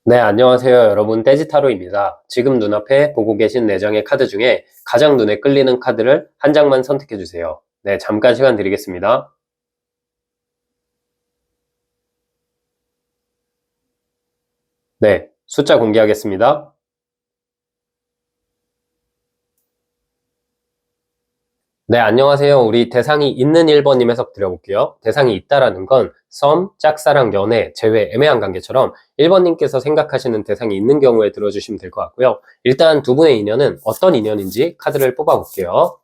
네, 안녕하세요. 여러분. 떼지타로입니다. 지금 눈앞에 보고 계신 4장의 카드 중에 가장 눈에 끌리는 카드를 한 장만 선택해 주세요. 네, 잠깐 시간 드리겠습니다. 네, 숫자 공개하겠습니다. 네, 안녕하세요. 우리 대상이 있는 1번님 해석 드려볼게요. 대상이 있다라는 건 썸, 짝사랑, 연애, 재회, 애매한 관계처럼 1번님께서 생각하시는 대상이 있는 경우에 들어주시면 될 것 같고요. 일단 두 분의 인연은 어떤 인연인지 카드를 뽑아볼게요.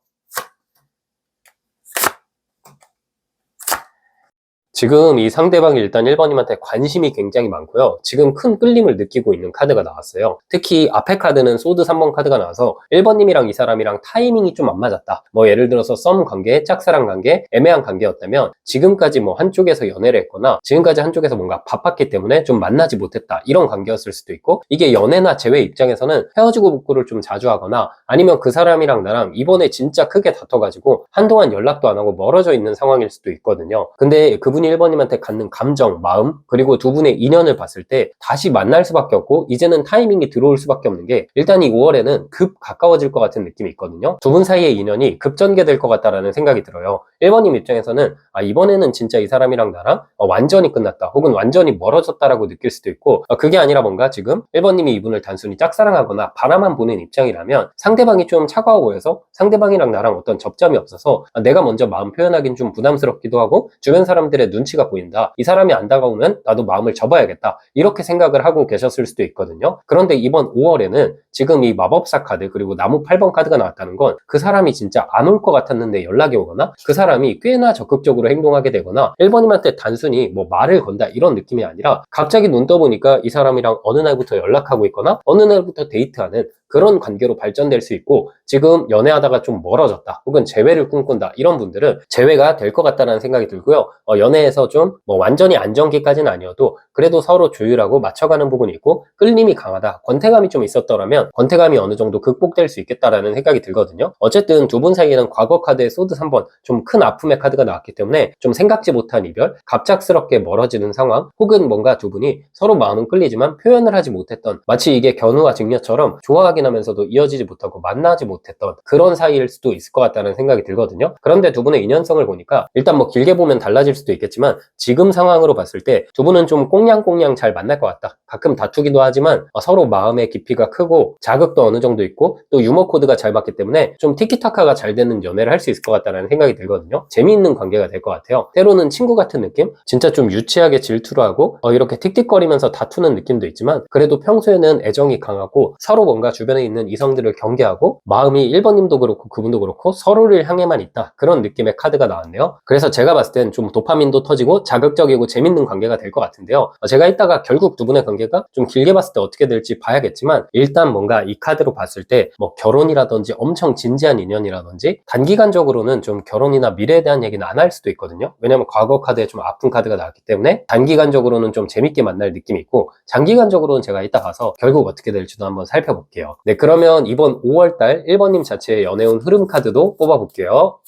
지금 이 상대방이 일단 1번님한테 관심이 굉장히 많고요. 지금 큰 끌림을 느끼고 있는 카드가 나왔어요. 특히 앞에 카드는 소드 3번 카드가 나와서 1번님이랑 이 사람이랑 타이밍이 좀 안 맞았다. 뭐 예를 들어서 썸 관계, 짝사랑 관계, 애매한 관계였다면 지금까지 뭐 한쪽에서 연애를 했거나 지금까지 한쪽에서 뭔가 바빴기 때문에 좀 만나지 못했다. 이런 관계였을 수도 있고 이게 연애나 재회 입장에서는 헤어지고 복구를 좀 자주 하거나 아니면 그 사람이랑 나랑 이번에 진짜 크게 다퉈가지고 한동안 연락도 안 하고 멀어져 있는 상황일 수도 있거든요. 근데 그분이 1번님한테 갖는 감정, 마음, 그리고 두 분의 인연을 봤을 때 다시 만날 수밖에 없고 이제는 타이밍이 들어올 수밖에 없는 게 일단 이 5월에는 급 가까워질 것 같은 느낌이 있거든요. 두 분 사이의 인연이 급전개될 것 같다라는 생각이 들어요. 1번님 입장에서는 이번에는 진짜 이 사람이랑 나랑 완전히 끝났다 혹은 완전히 멀어졌다라고 느낄 수도 있고 그게 아니라 뭔가 지금 1번님이 이분을 단순히 짝사랑하거나 바라만 보는 입장이라면 상대방이 좀 차가워 보여서 상대방이랑 나랑 어떤 접점이 없어서 내가 먼저 마음 표현하긴 좀 부담스럽기도 하고 주변 사람들의 눈치가 보인다. 이 사람이 안 다가오면 나도 마음을 접어야겠다. 이렇게 생각을 하고 계셨을 수도 있거든요. 그런데 이번 5월에는 지금 이 마법사 카드 그리고 나무 8번 카드가 나왔다는 건 그 사람이 진짜 안 올 것 같았는데 연락이 오거나 그 사람이 꽤나 적극적으로 행동하게 되거나 1번님한테 단순히 뭐 말을 건다 이런 느낌이 아니라 갑자기 눈 떠보니까 이 사람이랑 어느 날부터 연락하고 있거나 어느 날부터 데이트하는 그런 관계로 발전될 수 있고 지금 연애하다가 좀 멀어졌다 혹은 재회를 꿈꾼다 이런 분들은 재회가 될 것 같다는 생각이 들고요. 연애에서 좀 뭐 완전히 안정기까지는 아니어도 그래도 서로 조율하고 맞춰가는 부분이 있고 끌림이 강하다 권태감이 좀 있었더라면 권태감이 어느 정도 극복될 수 있겠다라는 생각이 들거든요. 어쨌든 두 분 사이에는 과거 카드의 소드 3번 좀 큰 아픔의 카드가 나왔기 때문에 좀 생각지 못한 이별 갑작스럽게 멀어지는 상황 혹은 뭔가 두 분이 서로 마음은 끌리지만 표현을 하지 못했던 마치 이게 견우와 직녀처럼 좋아하긴 하면서도 이어지지 못하고 만나지 못했던 그런 사이일 수도 있을 것 같다는 생각이 들거든요. 그런데 두 분의 인연성을 보니까 일단 뭐 길게 보면 달라질 수도 있겠지만 지금 상황으로 봤을 때 두 분은 좀 꽁냥꽁냥 잘 만날 것 같다. 가끔 다투기도 하지만 서로 마음의 깊이가 크고 자극도 어느 정도 있고 또 유머 코드가 잘 맞기 때문에 좀 티키타카가 잘 되는 연애를 할 수 있을 것 같다는 생각이 들거든요. 재미있는 관계가 될 것 같아요. 때로는 친구 같은 느낌? 진짜 좀 유치하게 질투를 하고 이렇게 틱틱거리면서 다투는 느낌도 있지만 그래도 평소에는 애정이 강하고 서로 뭔가 주변에 있는 이성들을 경계하고 마음이 1번님도 그렇고 그분도 그렇고 서로를 향해만 있다. 그런 느낌의 카드가 나왔네요. 그래서 제가 봤을 땐 좀 도파민도 터지고 자극적이고 재밌는 관계가 될 것 같은데요. 제가 이따가 결국 두 분의 관계가 좀 길게 봤을 때 어떻게 될지 봐야겠지만 일단 뭔가 이 카드로 봤을 때 뭐 결혼이라든지 엄청 진지한 인연이라든지 단기간적으로는 좀 결혼이나 미래에 대한 얘기는 안 할 수도 있거든요. 왜냐면 과거 카드에 좀 아픈 카드가 나왔기 때문에 단기간적으로는 좀 재밌게 만날 느낌이 있고 장기간적으로는 제가 이따 가서 결국 어떻게 될지도 한번 살펴볼게요. 네, 그러면 이번 5월달 1번님 자체의 연애운 흐름 카드도 뽑아볼게요.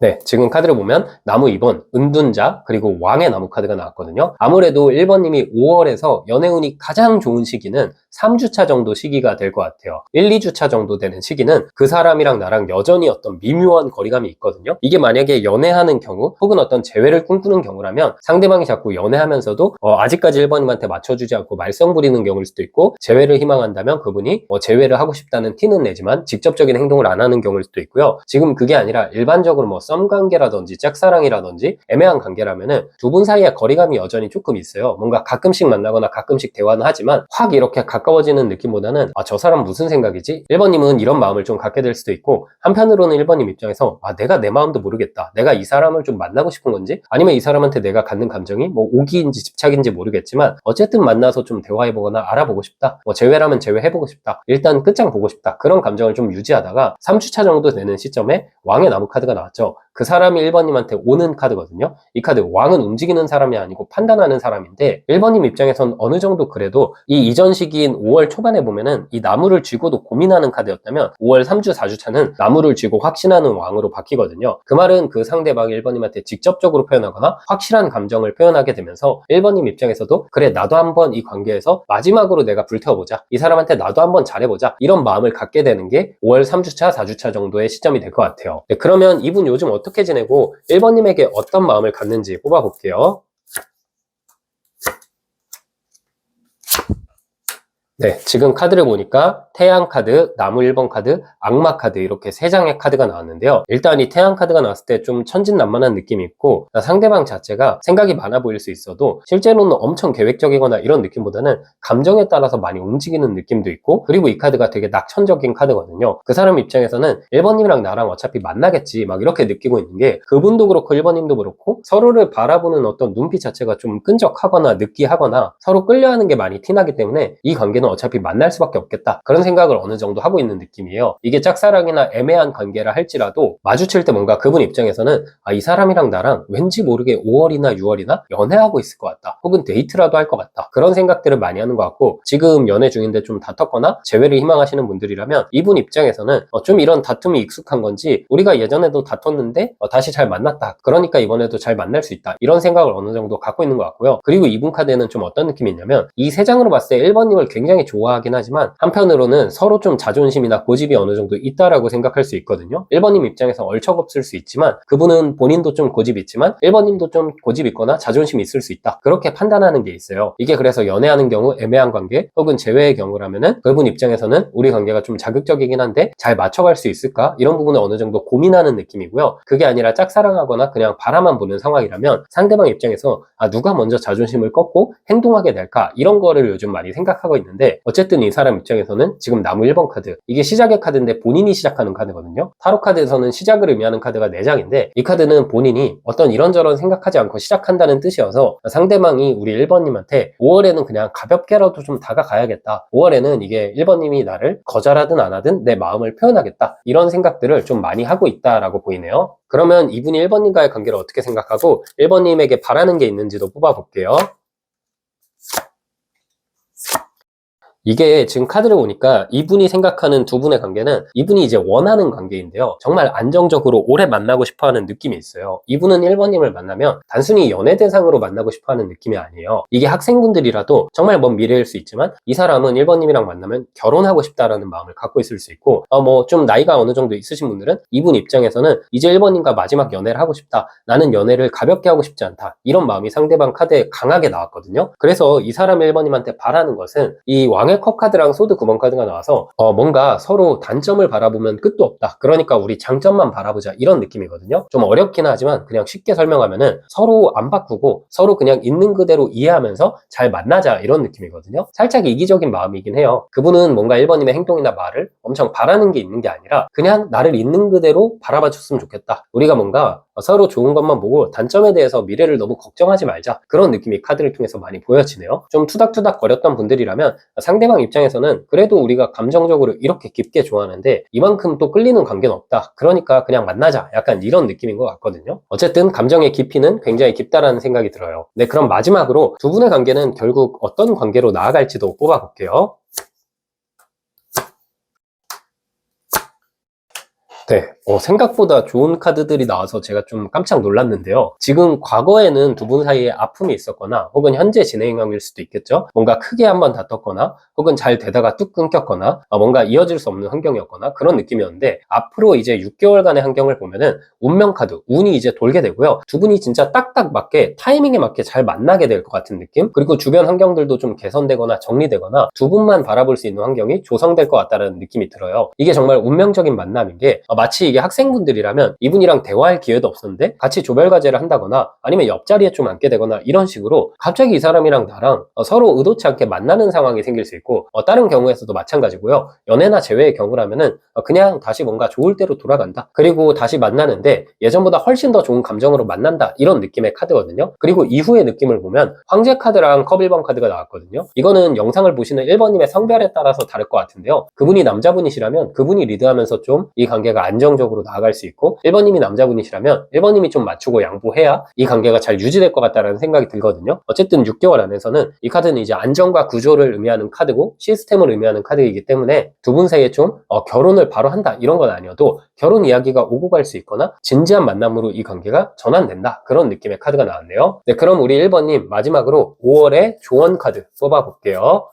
네, 지금 카드를 보면 나무 2번, 은둔자, 그리고 왕의 나무 카드가 나왔거든요. 아무래도 1번님이 5월에서 연애운이 가장 좋은 시기는 3주차 정도 시기가 될 것 같아요. 1, 2주차 정도 되는 시기는 그 사람이랑 나랑 여전히 어떤 미묘한 거리감이 있거든요. 이게 만약에 연애하는 경우 혹은 어떤 재회를 꿈꾸는 경우라면 상대방이 자꾸 연애하면서도 아직까지 1번님한테 맞춰주지 않고 말썽 부리는 경우일 수도 있고 재회를 희망한다면 그분이 재회를 하고 싶다는 티는 내지만 직접적인 행동을 안 하는 경우일 수도 있고요. 지금 그게 아니라 일반적으로 뭐 썸 관계라든지 짝사랑이라든지 애매한 관계라면은 두 분 사이에 거리감이 여전히 조금 있어요. 뭔가 가끔씩 만나거나 가끔씩 대화는 하지만 확 이렇게 가까워지는 느낌보다는 저 사람 무슨 생각이지? 1번님은 이런 마음을 좀 갖게 될 수도 있고 한편으로는 1번님 입장에서 내가 내 마음도 모르겠다. 내가 이 사람을 좀 만나고 싶은 건지 아니면 이 사람한테 내가 갖는 감정이 뭐 오기인지 집착인지 모르겠지만 어쨌든 만나서 좀 대화해보거나 알아보고 싶다. 뭐 재회라면 재회해보고 싶다. 일단 끝장 보고 싶다. 그런 감정을 좀 유지하다가 3주차 정도 되는 시점에 왕의 나무 카드가 나왔죠. 그 사람이 1번님한테 오는 카드거든요. 이 카드 왕은 움직이는 사람이 아니고 판단하는 사람인데 1번님 입장에선 어느 정도 그래도 이 이전 시기인 5월 초반에 보면은 이 나무를 쥐고도 고민하는 카드였다면 5월 3주 4주차는 나무를 쥐고 확신하는 왕으로 바뀌거든요. 그 말은 그 상대방 1번님한테 직접적으로 표현하거나 확실한 감정을 표현하게 되면서 1번님 입장에서도 그래 나도 한번 이 관계에서 마지막으로 내가 불태워보자, 이 사람한테 나도 한번 잘해보자, 이런 마음을 갖게 되는 게 5월 3주차 4주차 정도의 시점이 될 것 같아요. 네, 그러면 이분 요즘 어떻게 지내고 1번님에게 어떤 마음을 갖는지 뽑아볼게요. 네, 지금 카드를 보니까 태양 카드, 나무 1번 카드, 악마 카드 이렇게 3장의 카드가 나왔는데요. 일단 이 태양 카드가 나왔을 때 좀 천진난만한 느낌이 있고 상대방 자체가 생각이 많아 보일 수 있어도 실제로는 엄청 계획적이거나 이런 느낌보다는 감정에 따라서 많이 움직이는 느낌도 있고, 그리고 이 카드가 되게 낙천적인 카드거든요. 그 사람 입장에서는 1번님이랑 나랑 어차피 만나겠지 막 이렇게 느끼고 있는 게, 그분도 그렇고 1번님도 그렇고 서로를 바라보는 어떤 눈빛 자체가 좀 끈적하거나 느끼하거나 서로 끌려하는 게 많이 티나기 때문에 이 관계는 어차피 만날 수밖에 없겠다, 그런 생각을 어느 정도 하고 있는 느낌이에요. 이게 짝사랑이나 애매한 관계라 할지라도 마주칠 때 뭔가 그분 입장에서는 이 사람이랑 나랑 왠지 모르게 5월이나 6월이나 연애하고 있을 것 같다, 혹은 데이트라도 할 것 같다, 그런 생각들을 많이 하는 것 같고, 지금 연애 중인데 좀 다퉜거나 재회를 희망하시는 분들이라면 이분 입장에서는 좀 이런 다툼이 익숙한 건지 우리가 예전에도 다퉜는데 다시 잘 만났다, 그러니까 이번에도 잘 만날 수 있다, 이런 생각을 어느 정도 갖고 있는 것 같고요. 그리고 이분 카드에는 좀 어떤 느낌이 있냐면, 이 3장으로 봤을 때 1번님을 굉장히 좋아하긴 하지만 한편으로는 서로 좀 자존심이나 고집이 어느 정도 있다라고 생각할 수 있거든요. 1번님 입장에서 얼척없을 수 있지만 그분은 본인도 좀 고집이 있지만 1번님도 좀 고집 있거나 자존심이 있을 수 있다, 그렇게 판단하는 게 있어요. 이게 그래서 연애하는 경우, 애매한 관계 혹은 재회의 경우라면은 그분 입장에서는 우리 관계가 좀 자극적이긴 한데 잘 맞춰갈 수 있을까, 이런 부분을 어느 정도 고민하는 느낌이고요. 그게 아니라 짝사랑하거나 그냥 바라만 보는 상황이라면 상대방 입장에서 누가 먼저 자존심을 꺾고 행동하게 될까, 이런 거를 요즘 많이 생각하고 있는데, 어쨌든 이 사람 입장에서는 지금 나무 1번 카드, 이게 시작의 카드인데 본인이 시작하는 카드거든요. 타로 카드에서는 시작을 의미하는 카드가 4장인데 이 카드는 본인이 어떤 이런저런 생각하지 않고 시작한다는 뜻이어서 상대방이 우리 1번님한테 5월에는 그냥 가볍게라도 좀 다가가야겠다, 5월에는 이게 1번님이 나를 거절하든 안 하든 내 마음을 표현하겠다, 이런 생각들을 좀 많이 하고 있다라고 보이네요. 그러면 이분이 1번님과의 관계를 어떻게 생각하고 1번님에게 바라는 게 있는지도 뽑아볼게요. 이게 지금 카드를 보니까 이분이 생각하는 두 분의 관계는 이분이 이제 원하는 관계인데요. 정말 안정적으로 오래 만나고 싶어하는 느낌이 있어요. 이분은 1번님을 만나면 단순히 연애 대상으로 만나고 싶어하는 느낌이 아니에요. 이게 학생분들이라도 정말 먼 미래일 수 있지만 이 사람은 1번님이랑 만나면 결혼하고 싶다라는 마음을 갖고 있을 수 있고, 뭐 좀 나이가 어느 정도 있으신 분들은 이분 입장에서는 이제 1번님과 마지막 연애를 하고 싶다, 나는 연애를 가볍게 하고 싶지 않다, 이런 마음이 상대방 카드에 강하게 나왔거든요. 그래서 이 사람 1번님한테 바라는 것은 이 왕의 컵 카드랑 소드 9번 카드가 나와서 뭔가 서로 단점을 바라보면 끝도 없다, 그러니까 우리 장점만 바라보자, 이런 느낌이거든요. 좀 어렵긴 하지만 그냥 쉽게 설명하면은 서로 안 바꾸고 서로 그냥 있는 그대로 이해하면서 잘 만나자, 이런 느낌이거든요. 살짝 이기적인 마음이긴 해요. 그분은 뭔가 1번님의 행동이나 말을 엄청 바라는 게 있는 게 아니라 그냥 나를 있는 그대로 바라봐 줬으면 좋겠다, 우리가 뭔가 서로 좋은 것만 보고 단점에 대해서 미래를 너무 걱정하지 말자, 그런 느낌이 카드를 통해서 많이 보여지네요. 좀 투닥투닥 거렸던 분들이라면 상대방 입장에서는 그래도 우리가 감정적으로 이렇게 깊게 좋아하는데 이만큼 또 끌리는 관계는 없다, 그러니까 그냥 만나자, 약간 이런 느낌인 것 같거든요. 어쨌든 감정의 깊이는 굉장히 깊다라는 생각이 들어요. 네, 그럼 마지막으로 두 분의 관계는 결국 어떤 관계로 나아갈지도 뽑아볼게요. 네, 생각보다 좋은 카드들이 나와서 제가 좀 깜짝 놀랐는데요. 지금 과거에는 두 분 사이에 아픔이 있었거나 혹은 현재 진행형일 수도 있겠죠. 뭔가 크게 한번 다퉜거나 혹은 잘 되다가 뚝 끊겼거나 뭔가 이어질 수 없는 환경이었거나 그런 느낌이었는데, 앞으로 이제 6개월간의 환경을 보면은 운명 카드, 운이 이제 돌게 되고요. 두 분이 진짜 딱딱 맞게 타이밍에 맞게 잘 만나게 될 것 같은 느낌, 그리고 주변 환경들도 좀 개선되거나 정리되거나 두 분만 바라볼 수 있는 환경이 조성될 것 같다는 느낌이 들어요. 이게 정말 운명적인 만남인 게 마치 이게 학생분들이라면 이분이랑 대화할 기회도 없었는데 같이 조별과제를 한다거나 아니면 옆자리에 좀 앉게 되거나 이런 식으로 갑자기 이 사람이랑 나랑 서로 의도치 않게 만나는 상황이 생길 수 있고, 다른 경우에서도 마찬가지고요. 연애나 재회의 경우라면은 그냥 다시 뭔가 좋을 대로 돌아간다, 그리고 다시 만나는데 예전보다 훨씬 더 좋은 감정으로 만난다, 이런 느낌의 카드거든요. 그리고 이후의 느낌을 보면 황제 카드랑 컵 1번 카드가 나왔거든요. 이거는 영상을 보시는 1번님의 성별에 따라서 다를 것 같은데요. 그분이 남자분이시라면 그분이 리드하면서 좀 이 관계가 안정적으로 나아갈 수 있고 1번님이 남자분이시라면 1번님이 좀 맞추고 양보해야 이 관계가 잘 유지될 것 같다라는 생각이 들거든요. 어쨌든 6개월 안에서는 이 카드는 이제 안정과 구조를 의미하는 카드고 시스템을 의미하는 카드이기 때문에 두 분 사이에 좀 결혼을 바로 한다 이런 건 아니어도 결혼 이야기가 오고 갈 수 있거나 진지한 만남으로 이 관계가 전환된다 그런 느낌의 카드가 나왔네요. 네, 그럼 우리 1번님 마지막으로 5월의 조언 카드 뽑아볼게요.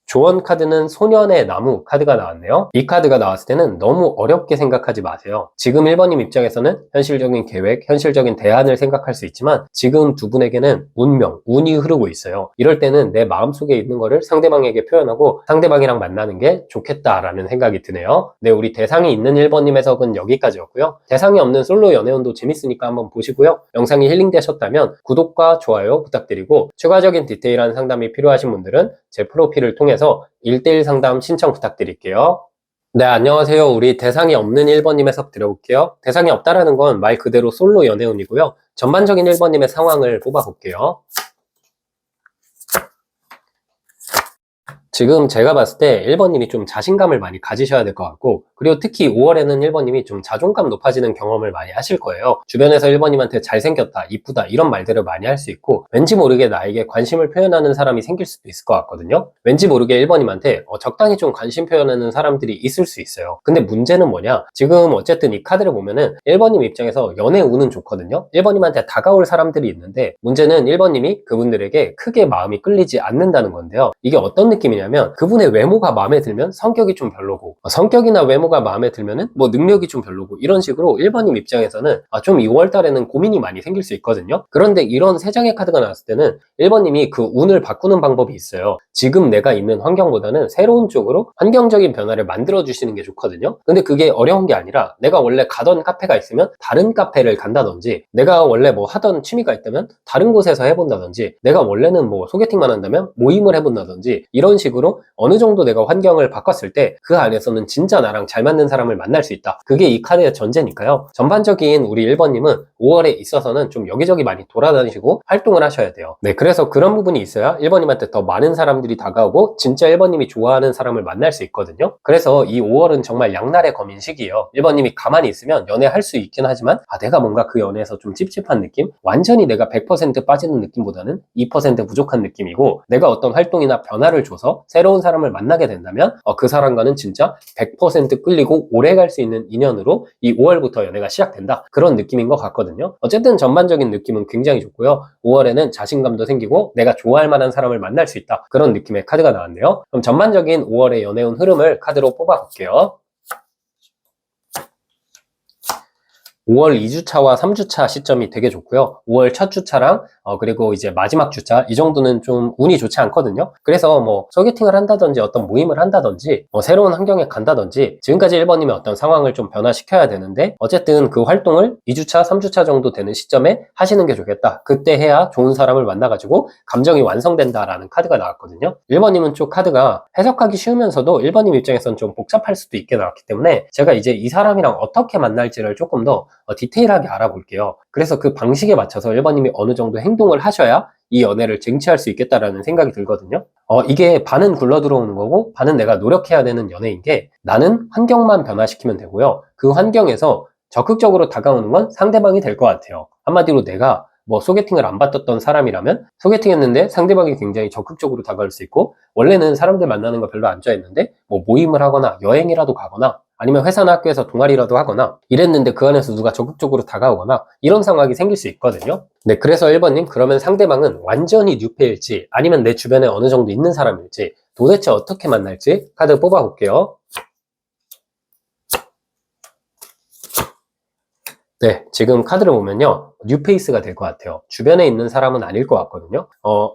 조언 카드는 소년의 나무 카드가 나왔네요. 이 카드가 나왔을 때는 너무 어렵게 생각하지 마세요. 지금 1번님 입장에서는 현실적인 계획, 현실적인 대안을 생각할 수 있지만 지금 두 분에게는 운명, 운이 흐르고 있어요. 이럴 때는 내 마음속에 있는 거를 상대방에게 표현하고 상대방이랑 만나는 게 좋겠다라는 생각이 드네요. 네, 우리 대상이 있는 1번님 해석은 여기까지였고요. 대상이 없는 솔로 연애운도 재밌으니까 한번 보시고요. 영상이 힐링되셨다면 구독과 좋아요 부탁드리고 추가적인 디테일한 상담이 필요하신 분들은 제 프로필을 통해서 1대1 상담 신청 부탁드릴게요. 네, 안녕하세요. 우리 대상이 없는 1번님 해석 드려볼게요. 대상이 없다라는 건 말 그대로 솔로 연애운이고요. 전반적인 1번님의 상황을 뽑아볼게요. 지금 제가 봤을 때 1번님이 좀 자신감을 많이 가지셔야 될 것 같고 그리고 특히 5월에는 1번님이 좀 자존감 높아지는 경험을 많이 하실 거예요. 주변에서 1번님한테 잘생겼다, 이쁘다 이런 말들을 많이 할 수 있고 왠지 모르게 나에게 관심을 표현하는 사람이 생길 수도 있을 것 같거든요. 왠지 모르게 1번님한테 적당히 좀 관심 표현하는 사람들이 있을 수 있어요. 근데 문제는 뭐냐, 지금 어쨌든 이 카드를 보면은 1번님 입장에서 연애 운은 좋거든요. 1번님한테 다가올 사람들이 있는데 문제는 1번님이 그분들에게 크게 마음이 끌리지 않는다는 건데요. 이게 어떤 느낌이냐 면 그분의 외모가 마음에 들면 성격이 좀 별로고 성격이나 외모가 마음에 들면은 뭐 능력이 좀 별로고 이런 식으로 1번님 입장에서는 좀 2월 달에는 고민이 많이 생길 수 있거든요. 그런데 이런 세 장의 카드가 나왔을 때는 1번님이 그 운을 바꾸는 방법이 있어요. 지금 내가 있는 환경보다는 새로운 쪽으로 환경적인 변화를 만들어 주시는 게 좋거든요. 근데 그게 어려운 게 아니라 내가 원래 가던 카페가 있으면 다른 카페를 간다든지 내가 원래 뭐 하던 취미가 있다면 다른 곳에서 해본다든지 내가 원래는 뭐 소개팅만 한다면 모임을 해본다든지 이런 식으로 어느 정도 내가 환경을 바꿨을 때 그 안에서는 진짜 나랑 잘 맞는 사람을 만날 수 있다. 그게 이 카드의 전제니까요. 전반적인 우리 1번님은 5월에 있어서는 좀 여기저기 많이 돌아다니시고 활동을 하셔야 돼요. 네, 그래서 그런 부분이 있어야 1번님한테 더 많은 사람들이 다가오고 진짜 1번님이 좋아하는 사람을 만날 수 있거든요. 그래서 이 5월은 정말 양날의 검인 시기예요. 1번님이 가만히 있으면 연애할 수 있긴 하지만 내가 뭔가 그 연애에서 좀 찝찝한 느낌? 완전히 내가 100% 빠지는 느낌보다는 2% 부족한 느낌이고 내가 어떤 활동이나 변화를 줘서 새로운 사람을 만나게 된다면 그 사람과는 진짜 100% 끌리고 오래 갈 수 있는 인연으로 이 5월부터 연애가 시작된다. 그런 느낌인 것 같거든요. 어쨌든 전반적인 느낌은 굉장히 좋고요. 5월에는 자신감도 생기고 내가 좋아할 만한 사람을 만날 수 있다. 그런 느낌의 카드가 나왔네요. 그럼 전반적인 5월의 연애운 흐름을 카드로 뽑아볼게요. 5월 2주차와 3주차 시점이 되게 좋고요. 5월 첫 주차랑 그리고 이제 마지막 주차 이 정도는 좀 운이 좋지 않거든요. 그래서 뭐 소개팅을 한다든지 어떤 모임을 한다든지 새로운 환경에 간다든지 지금까지 1번님의 어떤 상황을 좀 변화시켜야 되는데 어쨌든 그 활동을 2주차, 3주차 정도 되는 시점에 하시는 게 좋겠다. 그때 해야 좋은 사람을 만나가지고 감정이 완성된다라는 카드가 나왔거든요. 1번님은 쪽 카드가 해석하기 쉬우면서도 1번님 입장에서는 좀 복잡할 수도 있게 나왔기 때문에 제가 이제 이 사람이랑 어떻게 만날지를 조금 더 디테일하게 알아볼게요. 그래서 그 방식에 맞춰서 1번님이 어느 정도 행동을 하셔야 이 연애를 쟁취할 수 있겠다라는 생각이 들거든요. 이게 반은 굴러 들어오는 거고 반은 내가 노력해야 되는 연애인 게 나는 환경만 변화시키면 되고요. 그 환경에서 적극적으로 다가오는 건 상대방이 될 것 같아요. 한마디로 내가 뭐 소개팅을 안 받았던 사람이라면 소개팅 했는데 상대방이 굉장히 적극적으로 다가올 수 있고 원래는 사람들 만나는 거 별로 안 좋아했는데 뭐 모임을 하거나 여행이라도 가거나 아니면 회사나 학교에서 동아리라도 하거나 이랬는데 그 안에서 누가 적극적으로 다가오거나 이런 상황이 생길 수 있거든요. 네, 그래서 1번님 그러면 상대방은 완전히 뉴페일지 아니면 내 주변에 어느 정도 있는 사람일지 도대체 어떻게 만날지 카드 뽑아볼게요. 네, 지금 카드를 보면요. 뉴페이스가 될 것 같아요. 주변에 있는 사람은 아닐 것 같거든요.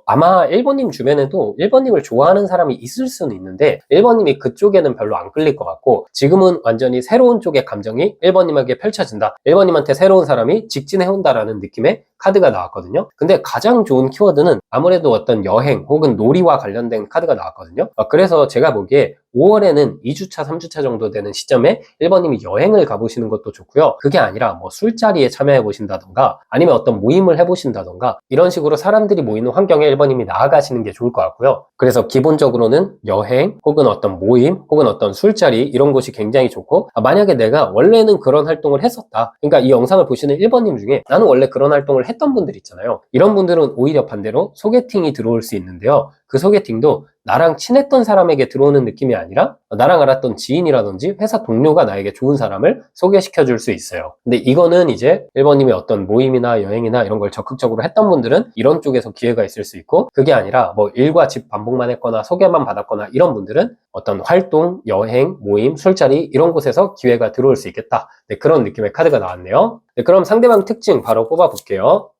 아마 1번님 주변에도 1번님을 좋아하는 사람이 있을 수는 있는데 1번님이 그쪽에는 별로 안 끌릴 것 같고 지금은 완전히 새로운 쪽의 감정이 1번님에게 펼쳐진다. 1번님한테 새로운 사람이 직진해온다라는 느낌의 카드가 나왔거든요. 근데 가장 좋은 키워드는 아무래도 어떤 여행 혹은 놀이와 관련된 카드가 나왔거든요. 그래서 제가 보기에 5월에는 2주차, 3주차 정도 되는 시점에 1번님이 여행을 가보시는 것도 좋고요. 그게 아니라 뭐 술자리에 참여해 보신다던가 아니면 어떤 모임을 해보신다던가 이런 식으로 사람들이 모이는 환경에 1번님이 나아가시는 게 좋을 것 같고요. 그래서 기본적으로는 여행 혹은 어떤 모임 혹은 어떤 술자리 이런 곳이 굉장히 좋고, 만약에 내가 원래는 그런 활동을 했었다, 그러니까 이 영상을 보시는 1번님 중에 나는 원래 그런 활동을 했던 분들 있잖아요. 이런 분들은 오히려 반대로 소개팅이 들어올 수 있는데요. 그 소개팅도 나랑 친했던 사람에게 들어오는 느낌이 아니라 나랑 알았던 지인이라든지 회사 동료가 나에게 좋은 사람을 소개시켜 줄 수 있어요. 근데 이거는 이제 1번님의 어떤 모임이나 여행이나 이런 걸 적극적으로 했던 분들은 이런 쪽에서 기회가 있을 수 있고, 그게 아니라 뭐 일과 집 반복만 했거나 소개만 받았거나 이런 분들은 어떤 활동, 여행, 모임, 술자리 이런 곳에서 기회가 들어올 수 있겠다. 네, 그런 느낌의 카드가 나왔네요. 네, 그럼 상대방 특징 바로 뽑아 볼게요.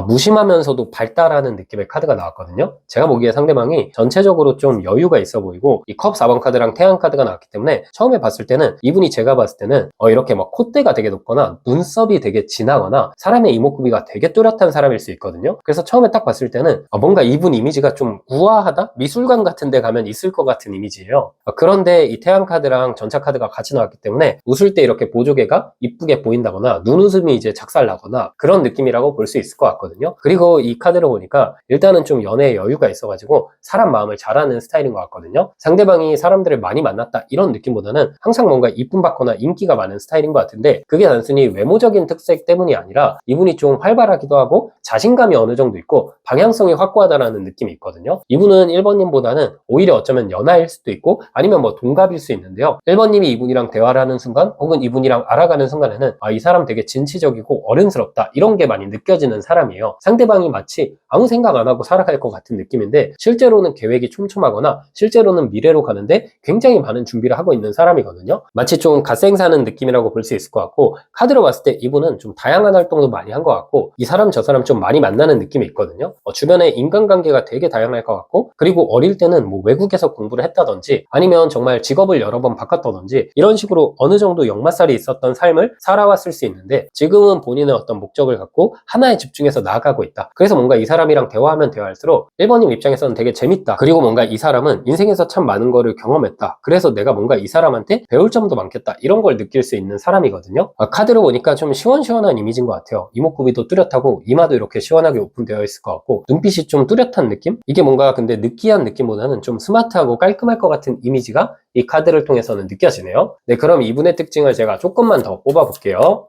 무심하면서도 발달하는 느낌의 카드가 나왔거든요. 제가 보기에 상대방이 전체적으로 좀 여유가 있어 보이고, 이 컵 4번 카드랑 태양 카드가 나왔기 때문에 처음에 봤을 때는 이분이, 제가 봤을 때는 이렇게 막 콧대가 되게 높거나 눈썹이 되게 진하거나 사람의 이목구비가 되게 뚜렷한 사람일 수 있거든요. 그래서 처음에 딱 봤을 때는 뭔가 이분 이미지가 좀 우아하다? 미술관 같은 데 가면 있을 것 같은 이미지예요. 그런데 이 태양 카드랑 전차 카드가 같이 나왔기 때문에 웃을 때 이렇게 보조개가 이쁘게 보인다거나 눈웃음이 이제 작살나거나 그런 느낌이라고 볼 수 있을 것 같아요. 거든요. 그리고 이 카드를 보니까 일단은 좀 연애에 여유가 있어가지고 사람 마음을 잘 아는 스타일인 것 같거든요. 상대방이 사람들을 많이 만났다 이런 느낌보다는 항상 뭔가 이쁨 받거나 인기가 많은 스타일인 것 같은데, 그게 단순히 외모적인 특색 때문이 아니라 이분이 좀 활발하기도 하고 자신감이 어느 정도 있고 방향성이 확고하다라는 느낌이 있거든요. 이분은 1번님보다는 오히려 어쩌면 연하일 수도 있고 아니면 뭐 동갑일 수 있는데요. 1번님이 이분이랑 대화를 하는 순간 혹은 이분이랑 알아가는 순간에는 이 사람 되게 진취적이고 어른스럽다 이런 게 많이 느껴지는 사람이에요. 상대방이 마치 아무 생각 안 하고 살아갈 것 같은 느낌인데 실제로는 계획이 촘촘하거나 실제로는 미래로 가는데 굉장히 많은 준비를 하고 있는 사람이거든요. 마치 좀 갓생사는 느낌이라고 볼 수 있을 것 같고, 카드로 봤을 때 이분은 좀 다양한 활동도 많이 한 것 같고 이 사람 저 사람 좀 많이 만나는 느낌이 있거든요. 주변에 인간관계가 되게 다양할 것 같고, 그리고 어릴 때는 뭐 외국에서 공부를 했다든지 아니면 정말 직업을 여러 번 바꿨다든지 이런 식으로 어느 정도 역마살이 있었던 삶을 살아왔을 수 있는데, 지금은 본인의 어떤 목적을 갖고 하나에 집중해서 나아가고 있다. 그래서 뭔가 이 사람이랑 대화하면 대화할수록 1번님 입장에서는 되게 재밌다. 그리고 뭔가 이 사람은 인생에서 참 많은 거를 경험했다. 그래서 내가 뭔가 이 사람한테 배울 점도 많겠다. 이런 걸 느낄 수 있는 사람이거든요. 카드로 보니까 좀 시원시원한 이미지인 것 같아요. 이목구비도 뚜렷하고 이마도 이렇게 시원하게 오픈되어 있을 것 같고 눈빛이 좀 뚜렷한 느낌? 이게 뭔가 근데 느끼한 느낌보다는 좀 스마트하고 깔끔할 것 같은 이미지가 이 카드를 통해서는 느껴지네요. 네, 그럼 이분의 특징을 제가 조금만 더 뽑아볼게요.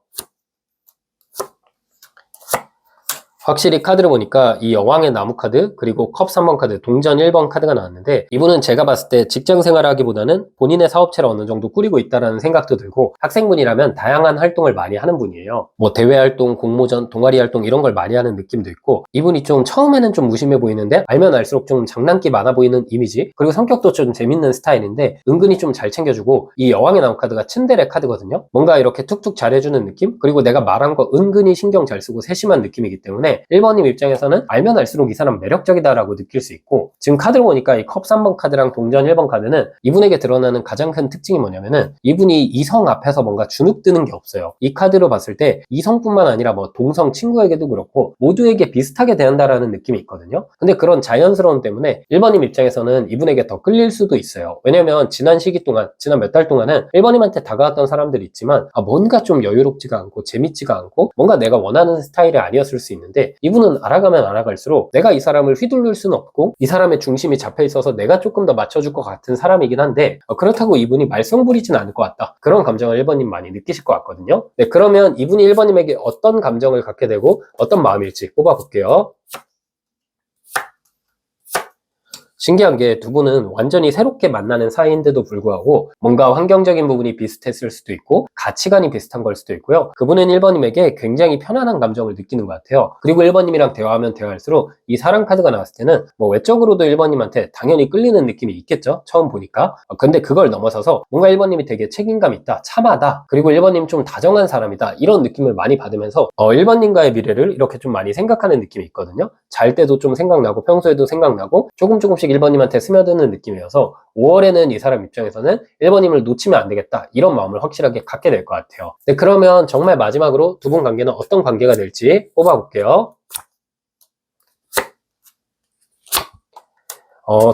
확실히 카드를 보니까 이 여왕의 나무 카드 그리고 컵 3번 카드 동전 1번 카드가 나왔는데, 이분은 제가 봤을 때 직장 생활하기보다는 본인의 사업체를 어느 정도 꾸리고 있다는 생각도 들고, 학생분이라면 다양한 활동을 많이 하는 분이에요. 뭐 대외 활동, 공모전, 동아리 활동 이런 걸 많이 하는 느낌도 있고, 이분이 좀 처음에는 좀 무심해 보이는데 알면 알수록 좀 장난기 많아 보이는 이미지, 그리고 성격도 좀 재밌는 스타일인데 은근히 좀 잘 챙겨주고, 이 여왕의 나무 카드가 츤데레 카드거든요. 뭔가 이렇게 툭툭 잘해주는 느낌, 그리고 내가 말한 거 은근히 신경 잘 쓰고 세심한 느낌이기 때문에 1번님 입장에서는 알면 알수록 이 사람 매력적이다라고 느낄 수 있고, 지금 카드를 보니까 이 컵 3번 카드랑 동전 1번 카드는 이분에게 드러나는 가장 큰 특징이 뭐냐면은 이분이 이성 앞에서 뭔가 주눅드는 게 없어요. 이 카드로 봤을 때 이성뿐만 아니라 뭐 동성 친구에게도 그렇고 모두에게 비슷하게 대한다라는 느낌이 있거든요. 근데 그런 자연스러움 때문에 1번님 입장에서는 이분에게 더 끌릴 수도 있어요. 왜냐면 지난 시기 동안, 지난 몇 달 동안은 1번님한테 다가왔던 사람들이 있지만 뭔가 좀 여유롭지가 않고 재밌지가 않고 뭔가 내가 원하는 스타일이 아니었을 수 있는데, 이분은 알아가면 알아갈수록 내가 이 사람을 휘둘릴 수는 없고 이 사람의 중심이 잡혀 있어서 내가 조금 더 맞춰줄 것 같은 사람이긴 한데, 그렇다고 이분이 말썽 부리진 않을 것 같다. 그런 감정을 1번님 많이 느끼실 것 같거든요. 네, 그러면 이분이 1번님에게 어떤 감정을 갖게 되고 어떤 마음일지 뽑아볼게요. 신기한 게 두 분은 완전히 새롭게 만나는 사이인데도 불구하고 뭔가 환경적인 부분이 비슷했을 수도 있고 가치관이 비슷한 걸 수도 있고요. 그분은 1번님에게 굉장히 편안한 감정을 느끼는 것 같아요. 그리고 1번님이랑 대화하면 대화할수록 이 사랑 카드가 나왔을 때는 뭐 외적으로도 1번님한테 당연히 끌리는 느낌이 있겠죠. 처음 보니까. 근데 그걸 넘어서서 뭔가 1번님이 되게 책임감 있다, 참하다, 그리고 1번님 좀 다정한 사람이다 이런 느낌을 많이 받으면서 1번님과의 미래를 이렇게 좀 많이 생각하는 느낌이 있거든요. 잘 때도 좀 생각나고 평소에도 생각나고 조금씩 1번님한테 스며드는 느낌이어서 5월에는 이 사람 입장에서는 1번님을 놓치면 안 되겠다 이런 마음을 확실하게 갖게 될 것 같아요. 네, 그러면 정말 마지막으로 두 분 관계는 어떤 관계가 될지 뽑아볼게요.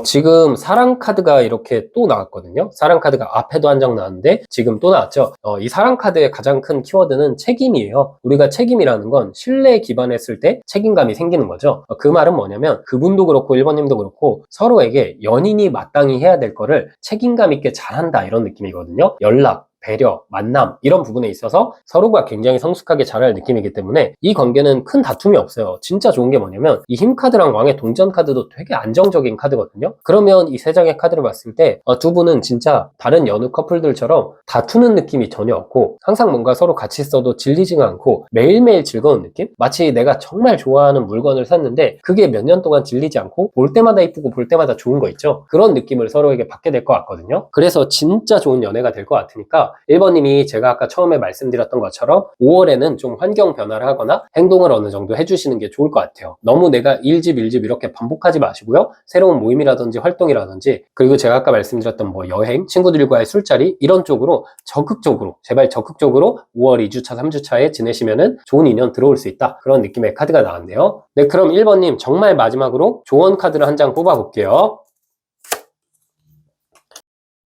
지금 사랑 카드가 이렇게 또 나왔거든요. 사랑 카드가 앞에도 한 장 나왔는데 지금 또 나왔죠. 이 사랑 카드의 가장 큰 키워드는 책임이에요. 우리가 책임이라는 건 신뢰에 기반했을 때 책임감이 생기는 거죠. 그 말은 뭐냐면 그분도 그렇고 1번님도 그렇고 서로에게 연인이 마땅히 해야 될 거를 책임감 있게 잘한다 이런 느낌이거든요. 연락, 배려, 만남 이런 부분에 있어서 서로가 굉장히 성숙하게 잘할 느낌이기 때문에 이 관계는 큰 다툼이 없어요. 진짜 좋은 게 뭐냐면 이 힘 카드랑 왕의 동전 카드도 되게 안정적인 카드거든요. 그러면 이 세 장의 카드를 봤을 때 두 분은 진짜 다른 여느 커플들처럼 다투는 느낌이 전혀 없고 항상 뭔가 서로 같이 써도 질리지가 않고 매일매일 즐거운 느낌? 마치 내가 정말 좋아하는 물건을 샀는데 그게 몇 년 동안 질리지 않고 볼 때마다 이쁘고 볼 때마다 좋은 거 있죠? 그런 느낌을 서로에게 받게 될 것 같거든요. 그래서 진짜 좋은 연애가 될 것 같으니까 1번님이 제가 아까 처음에 말씀드렸던 것처럼 5월에는 좀 환경 변화를 하거나 행동을 어느 정도 해주시는 게 좋을 것 같아요. 너무 내가 일집 이렇게 반복하지 마시고요. 새로운 모임이라든지 활동이라든지 그리고 제가 아까 말씀드렸던 뭐 여행, 친구들과의 술자리 이런 쪽으로 적극적으로 제발 적극적으로 5월 2주차, 3주차에 지내시면은 좋은 인연 들어올 수 있다. 그런 느낌의 카드가 나왔네요. 네, 그럼 1번님 정말 마지막으로 조언 카드를 한 장 뽑아볼게요.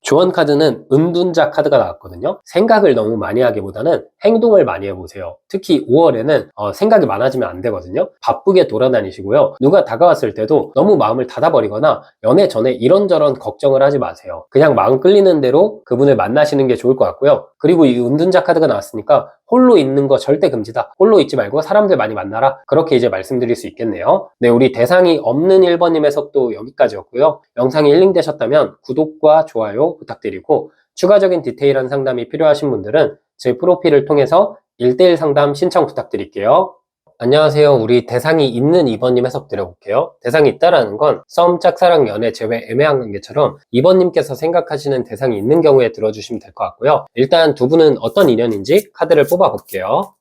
조언 카드는 은둔자 카드가 나왔거든요. 생각을 너무 많이 하기보다는 행동을 많이 해보세요. 특히 5월에는 생각이 많아지면 안 되거든요. 바쁘게 돌아다니시고요. 누가 다가왔을 때도 너무 마음을 닫아버리거나 연애 전에 이런저런 걱정을 하지 마세요. 그냥 마음 끌리는 대로 그분을 만나시는 게 좋을 것 같고요. 그리고 이 은둔자 카드가 나왔으니까 홀로 있는 거 절대 금지다. 홀로 있지 말고 사람들 많이 만나라. 그렇게 이제 말씀드릴 수 있겠네요. 네, 우리 대상이 없는 1번님 해석도 여기까지였고요. 영상이 힐링되셨다면 구독과 좋아요 부탁드리고 추가적인 디테일한 상담이 필요하신 분들은 제 프로필을 통해서 1대1 상담 신청 부탁드릴게요. 안녕하세요. 우리 대상이 있는 2번님 해석 드려볼게요. 대상이 있다라는 건 썸, 짝사랑, 연애, 제외, 애매한 관계처럼 2번님께서 생각하시는 대상이 있는 경우에 들어주시면 될 것 같고요. 일단 두 분은 어떤 인연인지 카드를 뽑아볼게요.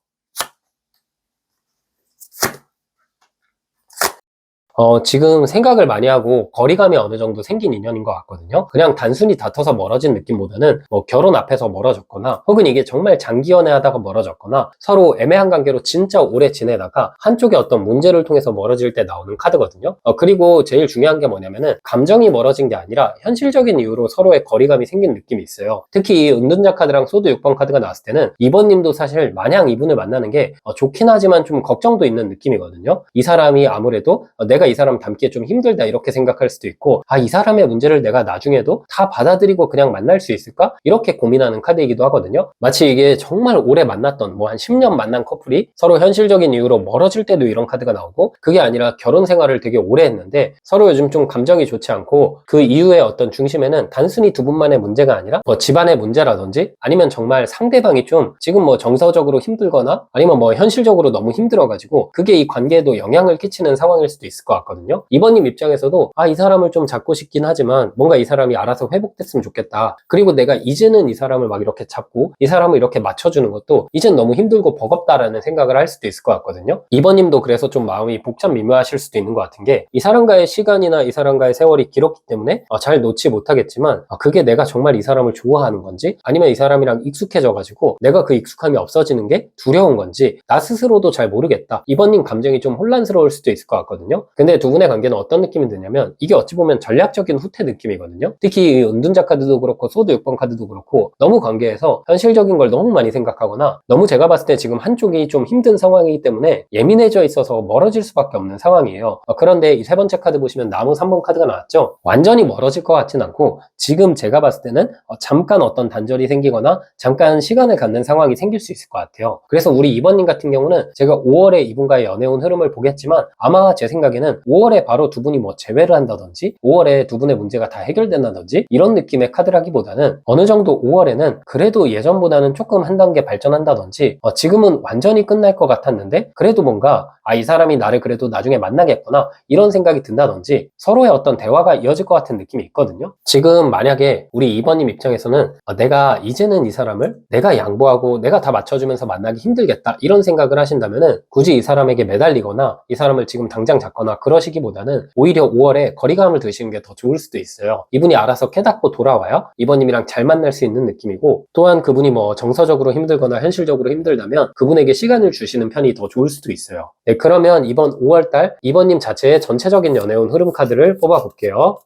지금 생각을 많이 하고 거리감이 어느 정도 생긴 인연인 것 같거든요. 그냥 단순히 다퉈서 멀어진 느낌보다는 뭐 결혼 앞에서 멀어졌거나 혹은 이게 정말 장기 연애하다가 멀어졌거나 서로 애매한 관계로 진짜 오래 지내다가 한쪽에 어떤 문제를 통해서 멀어질 때 나오는 카드거든요. 그리고 제일 중요한 게 뭐냐면은 감정이 멀어진 게 아니라 현실적인 이유로 서로의 거리감이 생긴 느낌이 있어요. 특히 이 은둔자 카드랑 소드 6번 카드가 나왔을 때는 2번님도 사실 마냥 이분을 만나는 게 좋긴 하지만 좀 걱정도 있는 느낌이거든요. 이 사람이 아무래도 내가 이 사람 닮기에 좀 힘들다 이렇게 생각할 수도 있고 이 사람의 문제를 내가 나중에도 다 받아들이고 그냥 만날 수 있을까? 이렇게 고민하는 카드이기도 하거든요. 마치 이게 정말 오래 만났던 뭐 한 10년 만난 커플이 서로 현실적인 이유로 멀어질 때도 이런 카드가 나오고 그게 아니라 결혼 생활을 되게 오래 했는데 서로 요즘 좀 감정이 좋지 않고 그 이유의 어떤 중심에는 단순히 두 분만의 문제가 아니라 뭐 집안의 문제라든지 아니면 정말 상대방이 좀 지금 뭐 정서적으로 힘들거나 아니면 뭐 현실적으로 너무 힘들어가지고 그게 이 관계에도 영향을 끼치는 상황일 수도 있을 것 같거든요. 2번님 입장에서도 이 사람을 좀 잡고 싶긴 하지만 뭔가 이 사람이 알아서 회복됐으면 좋겠다. 그리고 내가 이제는 이 사람을 막 이렇게 잡고 이 사람을 이렇게 맞춰주는 것도 이젠 너무 힘들고 버겁다라는 생각을 할 수도 있을 것 같거든요. 2번님도 그래서 좀 마음이 복잡 미묘하실 수도 있는 것 같은 게 이 사람과의 시간이나 이 사람과의 세월이 길었기 때문에 잘 놓지 못하겠지만 그게 내가 정말 이 사람을 좋아하는 건지 아니면 이 사람이랑 익숙해져가지고 내가 그 익숙함이 없어지는 게 두려운 건지 나 스스로도 잘 모르겠다. 2번님 감정이 좀 혼란스러울 수도 있을 것 같거든요. 근데 두 분의 관계는 어떤 느낌이 드냐면 이게 어찌 보면 전략적인 후퇴 느낌이거든요. 특히 은둔자 카드도 그렇고 소드 6번 카드도 그렇고 너무 관계에서 현실적인 걸 너무 많이 생각하거나 너무 제가 봤을 때 지금 한쪽이 좀 힘든 상황이기 때문에 예민해져 있어서 멀어질 수밖에 없는 상황이에요. 그런데 이 세 번째 카드 보시면 나무 3번 카드가 나왔죠. 완전히 멀어질 것 같진 않고 지금 제가 봤을 때는 잠깐 어떤 단절이 생기거나 잠깐 시간을 갖는 상황이 생길 수 있을 것 같아요. 그래서 우리 2번님 같은 경우는 제가 5월에 이분과의 연애운 흐름을 보겠지만 아마 제 생각에는 5월에 바로 두 분이 뭐 재회를 한다든지 5월에 두 분의 문제가 다 해결된다든지 이런 느낌의 카드라기보다는 어느 정도 5월에는 그래도 예전보다는 조금 한 단계 발전한다든지 지금은 완전히 끝날 것 같았는데 그래도 뭔가 이 사람이 나를 그래도 나중에 만나겠구나 이런 생각이 든다든지 서로의 어떤 대화가 이어질 것 같은 느낌이 있거든요. 지금 만약에 우리 2번님 입장에서는 내가 이제는 이 사람을 내가 양보하고 내가 다 맞춰주면서 만나기 힘들겠다 이런 생각을 하신다면은 굳이 이 사람에게 매달리거나 이 사람을 지금 당장 잡거나 그러시기보다는 오히려 5월에 거리감을 두시는 게 더 좋을 수도 있어요. 이분이 알아서 깨닫고 돌아와야 2번님이랑 잘 만날 수 있는 느낌이고 또한 그분이 뭐 정서적으로 힘들거나 현실적으로 힘들다면 그분에게 시간을 주시는 편이 더 좋을 수도 있어요. 네, 그러면 이번 5월달 2번님 자체의 전체적인 연애운 흐름 카드를 뽑아볼게요.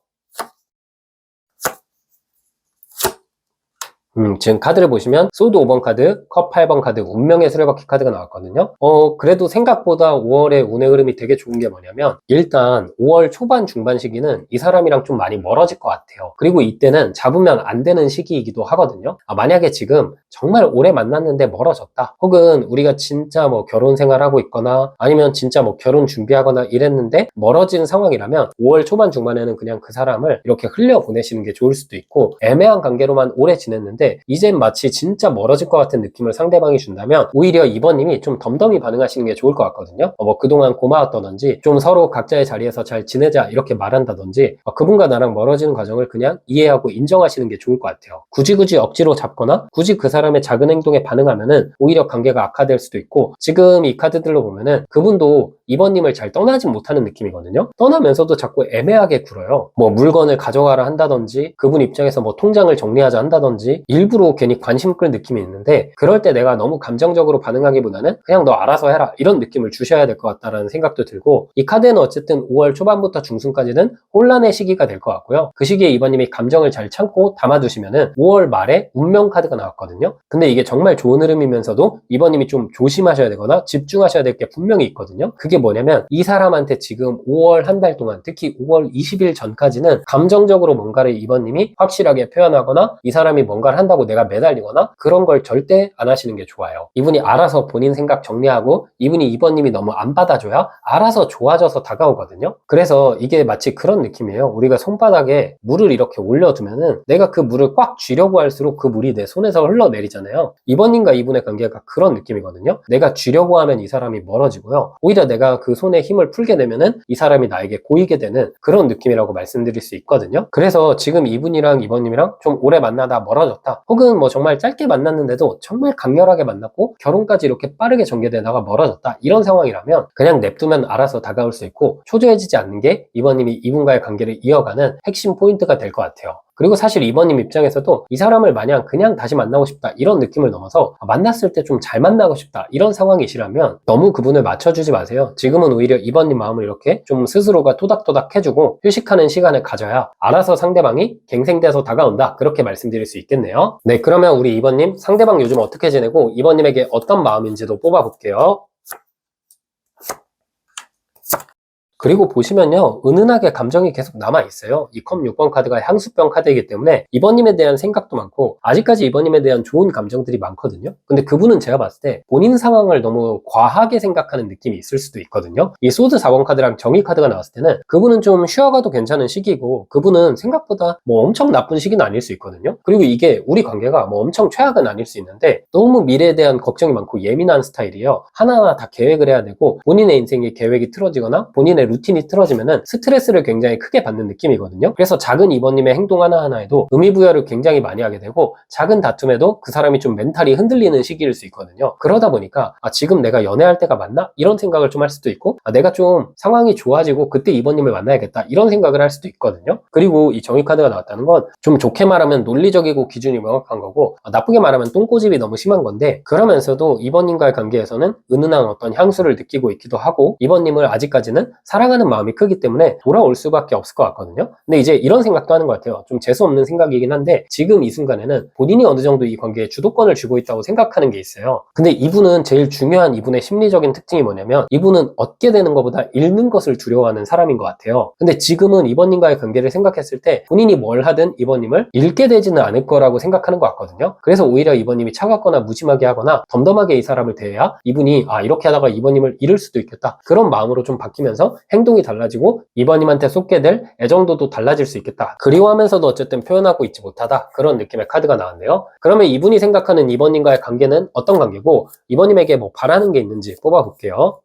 지금 카드를 보시면 소드 5번 카드, 컵 8번 카드, 운명의 수레바퀴 카드가 나왔거든요. 그래도 생각보다 5월의 운의 흐름이 되게 좋은 게 뭐냐면 일단 5월 초반 중반 시기는 이 사람이랑 좀 많이 멀어질 것 같아요. 그리고 이때는 잡으면 안 되는 시기이기도 하거든요. 만약에 지금 정말 오래 만났는데 멀어졌다. 혹은 우리가 진짜 뭐 결혼 생활하고 있거나 아니면 진짜 뭐 결혼 준비하거나 이랬는데 멀어진 상황이라면 5월 초반 중반에는 그냥 그 사람을 이렇게 흘려보내시는 게 좋을 수도 있고, 애매한 관계로만 오래 지냈는데 이젠 마치 진짜 멀어질 것 같은 느낌을 상대방이 준다면 오히려 2번님이 좀 덤덤히 반응하시는 게 좋을 것 같거든요. 뭐 그동안 고마웠다든지 좀 서로 각자의 자리에서 잘 지내자 이렇게 말한다든지, 그분과 나랑 멀어지는 과정을 그냥 이해하고 인정하시는 게 좋을 것 같아요. 굳이 억지로 잡거나 굳이 그 사람의 작은 행동에 반응하면은 오히려 관계가 악화될 수도 있고, 지금 이 카드들로 보면은 그분도 2번님을 잘 떠나지 못하는 느낌이거든요. 떠나면서도 자꾸 애매하게 굴어요. 뭐 물건을 가져가라 한다든지, 그분 입장에서 뭐 통장을 정리하자 한다든지, 일부러 괜히 관심 끌 느낌이 있는데, 그럴 때 내가 너무 감정적으로 반응하기보다는 그냥 너 알아서 해라 이런 느낌을 주셔야 될 것 같다라는 생각도 들고, 이 카드는 어쨌든 5월 초반부터 중순까지는 혼란의 시기가 될 것 같고요. 그 시기에 2번님이 감정을 잘 참고 담아두시면은 5월 말에 운명 카드가 나왔거든요. 근데 이게 정말 좋은 흐름이면서도 2번님이 좀 조심하셔야 되거나 집중하셔야 될 게 분명히 있거든요. 그게 뭐냐면 이 사람한테 지금 5월 한 달 동안, 특히 5월 20일 전까지는 감정적으로 뭔가를 2번님이 확실하게 표현하거나 이 사람이 뭔가를 한다고 내가 매달리거나 그런 걸 절대 안 하시는 게 좋아요. 이분이 알아서 본인 생각 정리하고, 이분이 2번님이 너무 안 받아줘야 알아서 좋아져서 다가오거든요. 그래서 이게 마치 그런 느낌이에요. 우리가 손바닥에 물을 이렇게 올려두면은 내가 그 물을 꽉 쥐려고 할수록 그 물이 내 손에서 흘러내리잖아요. 2번님과 이분의 관계가 그런 느낌이거든요. 내가 쥐려고 하면 이 사람이 멀어지고요, 오히려 내가 그 손에 힘을 풀게 되면은 이 사람이 나에게 고이게 되는 그런 느낌이라고 말씀드릴 수 있거든요. 그래서 지금 이분이랑 2번님이랑 좀 오래 만나다 멀어졌다, 혹은 뭐 정말 짧게 만났는데도 정말 강렬하게 만났고 결혼까지 이렇게 빠르게 전개되다가 멀어졌다, 이런 상황이라면 그냥 냅두면 알아서 다가올 수 있고, 초조해지지 않는 게 2번님이 이분과의 관계를 이어가는 핵심 포인트가 될 것 같아요. 그리고 사실 2번님 입장에서도 이 사람을 마냥 그냥 다시 만나고 싶다 이런 느낌을 넘어서 만났을 때 좀 잘 만나고 싶다 이런 상황이시라면 너무 그분을 맞춰주지 마세요. 지금은 오히려 2번님 마음을 이렇게 좀 스스로가 토닥토닥 해주고 휴식하는 시간을 가져야 알아서 상대방이 갱생돼서 다가온다, 그렇게 말씀드릴 수 있겠네요. 네, 그러면 우리 2번님 상대방 요즘 어떻게 지내고 2번님에게 어떤 마음인지도 뽑아볼게요. 그리고 보시면요, 은은하게 감정이 계속 남아있어요. 이 컵 6번 카드가 향수병 카드이기 때문에 2번님에 대한 생각도 많고 아직까지 2번님에 대한 좋은 감정들이 많거든요. 근데 그분은 제가 봤을 때 본인 상황을 너무 과하게 생각하는 느낌이 있을 수도 있거든요. 이 소드 4번 카드랑 정의 카드가 나왔을 때는 그분은 좀 쉬어가도 괜찮은 시기고, 그분은 생각보다 뭐 엄청 나쁜 시기는 아닐 수 있거든요. 그리고 이게 우리 관계가 뭐 엄청 최악은 아닐 수 있는데 너무 미래에 대한 걱정이 많고 예민한 스타일이에요. 하나하나 다 계획을 해야 되고, 본인의 인생의 계획이 틀어지거나 본인의 루틴이 틀어지면은 스트레스를 굉장히 크게 받는 느낌이거든요. 그래서 작은 2번님의 행동 하나하나에도 의미부여를 굉장히 많이 하게 되고, 작은 다툼에도 그 사람이 좀 멘탈이 흔들리는 시기일 수 있거든요. 그러다 보니까 지금 내가 연애할 때가 맞나? 이런 생각을 좀 할 수도 있고, 내가 좀 상황이 좋아지고 그때 2번님을 만나야겠다 이런 생각을 할 수도 있거든요. 그리고 이 정의 카드가 나왔다는 건 좀 좋게 말하면 논리적이고 기준이 명확한 거고, 나쁘게 말하면 똥꼬집이 너무 심한 건데, 그러면서도 2번님과의 관계에서는 은은한 어떤 향수를 느끼고 있기도 하고, 2번님을 아직까지는 사랑하는 마음이 크기 때문에 돌아올 수밖에 없을 것 같거든요. 근데 이제 이런 생각도 하는 것 같아요. 좀 재수없는 생각이긴 한데, 지금 이 순간에는 본인이 어느 정도 이 관계에 주도권을 쥐고 있다고 생각하는 게 있어요. 근데 이분은 제일 중요한 이분의 심리적인 특징이 뭐냐면, 이분은 얻게 되는 것보다 잃는 것을 두려워하는 사람인 것 같아요. 근데 지금은 2번님과의 관계를 생각했을 때 본인이 뭘 하든 2번님을 잃게 되지는 않을 거라고 생각하는 것 같거든요. 그래서 오히려 2번님이 차갑거나 무심하게 하거나 덤덤하게 이 사람을 대해야 이분이 이렇게 하다가 2번님을 잃을 수도 있겠다, 그런 마음으로 좀 바뀌면서 행동이 달라지고 2번님한테 쏟게 될 애정도도 달라질 수 있겠다. 그리워하면서도 어쨌든 표현하고 있지 못하다, 그런 느낌의 카드가 나왔네요. 그러면 이분이 생각하는 2번님과의 관계는 어떤 관계고 2번님에게 뭐 바라는 게 있는지 뽑아볼게요.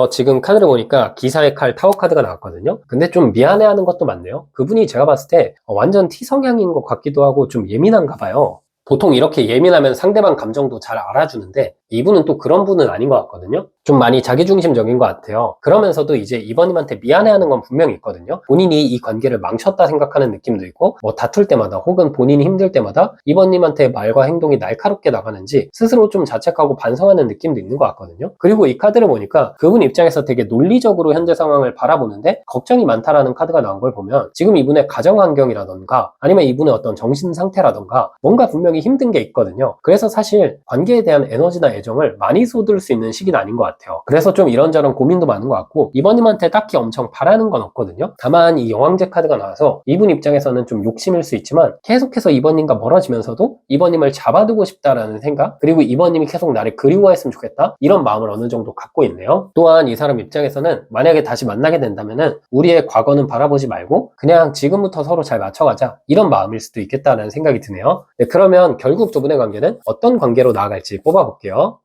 지금 카드를 보니까 기사의 칼 타워 카드가 나왔거든요. 근데 좀 미안해하는 것도 많네요. 그분이 제가 봤을 때 완전 T 성향인 것 같기도 하고 좀 예민한가 봐요. 보통 이렇게 예민하면 상대방 감정도 잘 알아주는데 이분은 또 그런 분은 아닌 것 같거든요. 좀 많이 자기중심적인 것 같아요. 그러면서도 이제 이번님한테 미안해하는 건 분명히 있거든요. 본인이 이 관계를 망쳤다 생각하는 느낌도 있고, 뭐 다툴 때마다 혹은 본인이 힘들 때마다 이번님한테 말과 행동이 날카롭게 나가는지 스스로 좀 자책하고 반성하는 느낌도 있는 것 같거든요. 그리고 이 카드를 보니까 그분 입장에서 되게 논리적으로 현재 상황을 바라보는데 걱정이 많다라는 카드가 나온 걸 보면 지금 이분의 가정 환경이라던가 아니면 이분의 어떤 정신 상태라던가 뭔가 분명히 힘든 게 있거든요. 그래서 사실 관계에 대한 에너지나 애정을 많이 쏟을 수 있는 시기는 아닌 것 같아요. 그래서 좀 이런저런 고민도 많은 것 같고 이번님한테 딱히 엄청 바라는 건 없거든요. 다만 이 여왕제 카드가 나와서 이분 입장에서는 좀 욕심일 수 있지만 계속해서 이번님과 멀어지면서도 이번님을 잡아두고 싶다라는 생각, 그리고 이번님이 계속 나를 그리워했으면 좋겠다, 이런 마음을 어느 정도 갖고 있네요. 또한 이 사람 입장에서는 만약에 다시 만나게 된다면은 우리의 과거는 바라보지 말고 그냥 지금부터 서로 잘 맞춰가자, 이런 마음일 수도 있겠다라는 생각이 드네요. 네, 그러면 결국 두 분의 관계는 어떤 관계로 나아갈지 뽑아볼게요.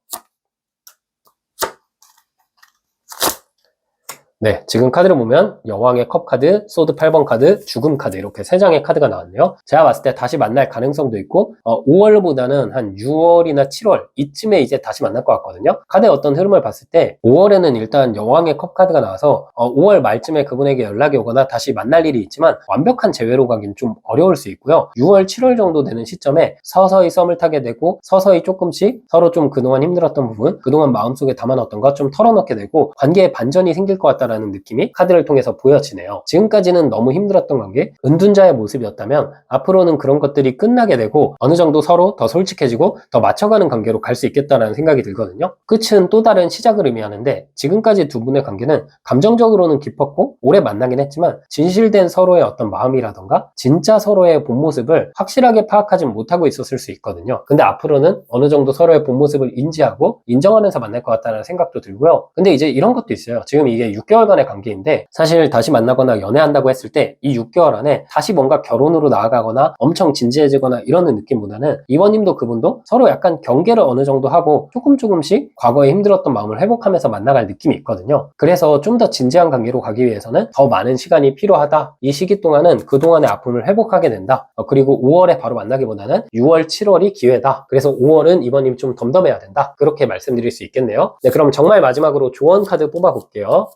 네, 지금 카드를 보면 여왕의 컵 카드, 소드 8번 카드, 죽음 카드, 이렇게 세 장의 카드가 나왔네요. 제가 봤을 때 다시 만날 가능성도 있고 5월보다는 한 6월이나 7월 이쯤에 이제 다시 만날 것 같거든요. 카드의 어떤 흐름을 봤을 때 5월에는 일단 여왕의 컵 카드가 나와서 5월 말쯤에 그분에게 연락이 오거나 다시 만날 일이 있지만 완벽한 재회로 가긴 좀 어려울 수 있고요. 6월, 7월 정도 되는 시점에 서서히 썸을 타게 되고 서서히 조금씩 서로 좀 그동안 힘들었던 부분, 그동안 마음속에 담아놨던 거 좀 털어놓게 되고 관계에 반전이 생길 것 같다는 느낌이 카드를 통해서 보여지네요. 지금까지는 너무 힘들었던 관계, 은둔자의 모습이었다면 앞으로는 그런 것들이 끝나게 되고 어느 정도 서로 더 솔직해지고 더 맞춰가는 관계로 갈 수 있겠다는 생각이 들거든요. 끝은 또 다른 시작을 의미하는데 지금까지 두 분의 관계는 감정적으로는 깊었고 오래 만나긴 했지만 진실된 서로의 어떤 마음이라던가 진짜 서로의 본 모습을 확실하게 파악하지 못하고 있었을 수 있거든요. 근데 앞으로는 어느 정도 서로의 본 모습을 인지하고 인정하면서 만날 것 같다는 생각도 들고요. 근데 이제 이런 것도 있어요. 지금 이게 6개월간의 관계인데 사실 다시 만나거나 연애한다고 했을 때 이 6개월 안에 다시 뭔가 결혼으로 나아가거나 엄청 진지해지거나 이러는 느낌보다는 이번님도 그분도 서로 약간 경계를 어느 정도 하고 조금씩 과거에 힘들었던 마음을 회복하면서 만나갈 느낌이 있거든요. 그래서 좀 더 진지한 관계로 가기 위해서는 더 많은 시간이 필요하다. 이 시기 동안은 그동안의 아픔을 회복하게 된다. 그리고 5월에 바로 만나기보다는 6월, 7월이 기회다. 그래서 5월은 이번님 좀 덤덤해야 된다. 그렇게 말씀드릴 수 있겠네요. 네, 그럼 정말 마지막으로 조언 카드 뽑아볼게요.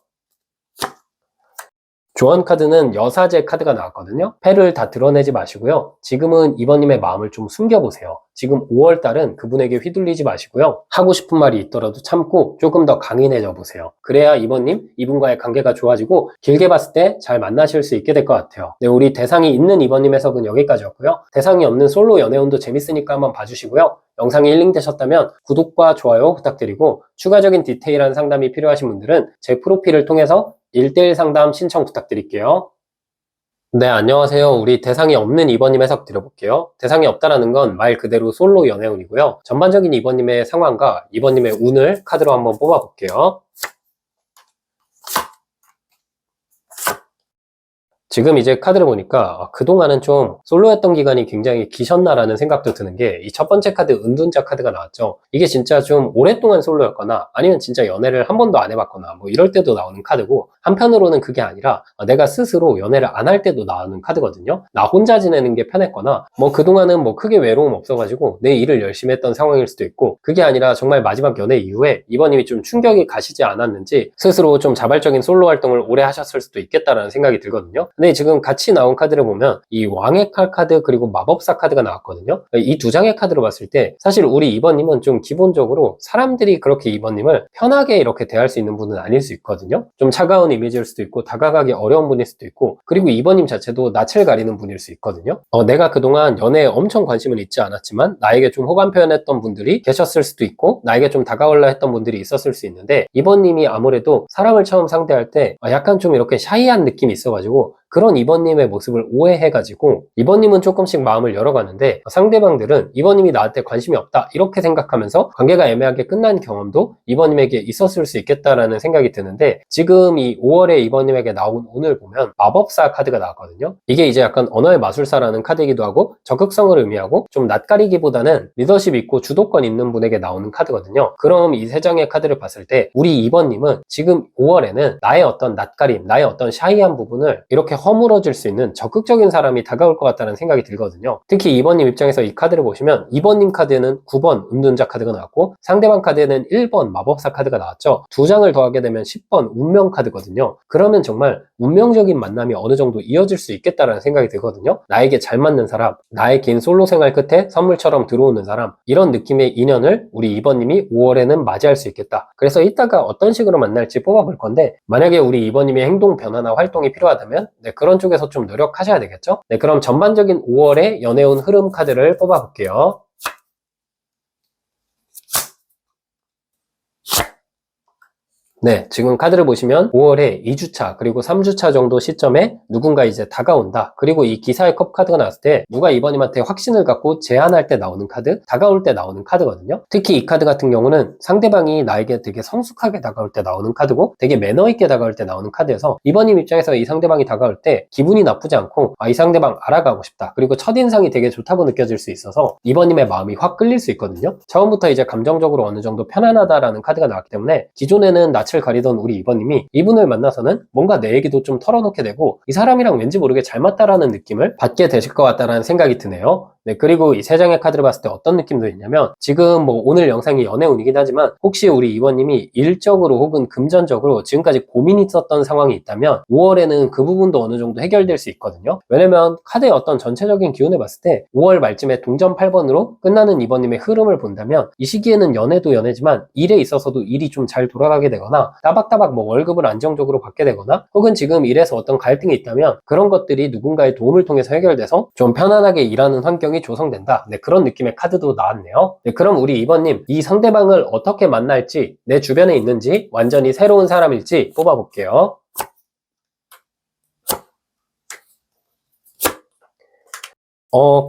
조언 카드는 여사제 카드가 나왔거든요. 패를 다 드러내지 마시고요. 지금은 이번님의 마음을 좀 숨겨보세요. 지금 5월달은 그분에게 휘둘리지 마시고요. 하고 싶은 말이 있더라도 참고 조금 더 강인해져 보세요. 그래야 이번님, 이분과의 관계가 좋아지고 길게 봤을 때 잘 만나실 수 있게 될 것 같아요. 네, 우리 대상이 있는 이번님 해석은 여기까지였고요. 대상이 없는 솔로 연애운도 재밌으니까 한번 봐주시고요. 영상이 힐링되셨다면 구독과 좋아요 부탁드리고 추가적인 디테일한 상담이 필요하신 분들은 제 프로필을 통해서 1대1 상담 신청 부탁드릴게요. 네, 안녕하세요. 우리 대상이 없는 이번님 해석 드려볼게요. 대상이 없다라는 건 말 그대로 솔로 연애운이고요. 전반적인 이번님의 상황과 이번님의 운을 카드로 한번 뽑아볼게요. 지금 이제 카드를 보니까 그동안은 좀 솔로였던 기간이 굉장히 기셨나라는 생각도 드는 게 이 첫 번째 카드 은둔자 카드가 나왔죠. 이게 진짜 좀 오랫동안 솔로였거나 아니면 진짜 연애를 한 번도 안 해봤거나 뭐 이럴 때도 나오는 카드고, 한편으로는 그게 아니라 내가 스스로 연애를 안 할 때도 나오는 카드거든요. 나 혼자 지내는 게 편했거나 뭐 그동안은 뭐 크게 외로움 없어가지고 내 일을 열심히 했던 상황일 수도 있고, 그게 아니라 정말 마지막 연애 이후에 이번님이 좀 충격이 가시지 않았는지 스스로 좀 자발적인 솔로 활동을 오래 하셨을 수도 있겠다라는 생각이 들거든요. 근데 지금 같이 나온 카드를 보면 이 왕의 칼 카드 그리고 마법사 카드가 나왔거든요. 이 두 장의 카드로 봤을 때 사실 우리 이번님은 좀 기본적으로 사람들이 그렇게 이번님을 편하게 이렇게 대할 수 있는 분은 아닐 수 있거든요. 좀 차가운 이미지일 수도 있고 다가가기 어려운 분일 수도 있고, 그리고 이번님 자체도 낯을 가리는 분일 수 있거든요. 내가 그동안 연애에 엄청 관심은 있지 않았지만 나에게 좀 호감 표현했던 분들이 계셨을 수도 있고 나에게 좀 다가올라 했던 분들이 있었을 수 있는데, 이번님이 아무래도 사람을 처음 상대할 때 약간 좀 이렇게 샤이한 느낌이 있어가지고 그런 이번님의 모습을 오해해가지고 이번님은 조금씩 마음을 열어가는데 상대방들은 이번님이 나한테 관심이 없다 이렇게 생각하면서 관계가 애매하게 끝난 경험도 이번님에게 있었을 수 있겠다라는 생각이 드는데, 지금 이 5월에 이번님에게 나온 오늘 보면 마법사 카드가 나왔거든요. 이게 이제 약간 언어의 마술사라는 카드이기도 하고 적극성을 의미하고 좀 낯가리기보다는 리더십 있고 주도권 있는 분에게 나오는 카드거든요. 그럼 이 세 장의 카드를 봤을 때 우리 이번님은 지금 5월에는 나의 어떤 낯가림, 나의 어떤 샤이한 부분을 이렇게 허물어질 수 있는 적극적인 사람이 다가올 것 같다는 생각이 들거든요. 특히 2번님 입장에서 이 카드를 보시면 2번님 카드에는 9번 은둔자 카드가 나왔고 상대방 카드에는 1번 마법사 카드가 나왔죠. 두 장을 더하게 되면 10번 운명 카드거든요. 그러면 정말 운명적인 만남이 어느 정도 이어질 수 있겠다라는 생각이 들거든요. 나에게 잘 맞는 사람, 나의 긴 솔로 생활 끝에 선물처럼 들어오는 사람, 이런 느낌의 인연을 우리 2번님이 5월에는 맞이할 수 있겠다. 그래서 이따가 어떤 식으로 만날지 뽑아볼 건데, 만약에 우리 2번님의 행동 변화나 활동이 필요하다면 그런 쪽에서 좀 노력하셔야 되겠죠. 그럼 전반적인 5월의 연애운 흐름 카드를 뽑아볼게요. 지금 카드를 보시면 5월에 2주차 그리고 3주차 정도 시점에 누군가 이제 다가온다. 그리고 이 기사의 컵 카드가 나왔을 때 누가 이번님한테 확신을 갖고 제안할 때 나오는 카드, 다가올 때 나오는 카드거든요. 특히 이 카드 같은 경우는 상대방이 나에게 되게 성숙하게 다가올 때 나오는 카드고 되게 매너 있게 다가올 때 나오는 카드여서 이번님 입장에서 이 상대방이 다가올 때 기분이 나쁘지 않고 이 상대방 알아가고 싶다. 그리고 첫인상이 되게 좋다고 느껴질 수 있어서 이번님의 마음이 확 끌릴 수 있거든요. 처음부터 이제 감정적으로 어느 정도 편안하다라는 카드가 나왔기 때문에 기존에는 낯을 가리던 우리 2번님이 이분을 만나서는 뭔가 내 얘기도 좀 털어놓게 되고 이 사람이랑 왠지 모르게 잘 맞다라는 느낌을 받게 되실 것 같다라는 생각이 드네요. 그리고 이 세 장의 카드를 봤을 때 어떤 느낌도 있냐면 지금 오늘 영상이 연애운이긴 하지만 혹시 우리 2번님이 일적으로 혹은 금전적으로 지금까지 고민이 있었던 상황이 있다면 5월에는 그 부분도 어느 정도 해결될 수 있거든요. 왜냐면 카드의 어떤 전체적인 기운을 봤을 때 5월 말쯤에 동전 8번으로 끝나는 2번님의 흐름을 본다면 이 시기에는 연애도 연애지만 일에 있어서도 일이 좀 잘 돌아가게 되거나 따박따박 월급을 안정적으로 받게 되거나 혹은 지금 일에서 어떤 갈등이 있다면 그런 것들이 누군가의 도움을 통해서 해결돼서 좀 편안하게 일하는 환경이 조성된다. 그런 느낌의 카드도 나왔네요. 그럼 우리 2번님 이 상대방을 어떻게 만날지 내 주변에 있는지 완전히 새로운 사람일지 뽑아볼게요.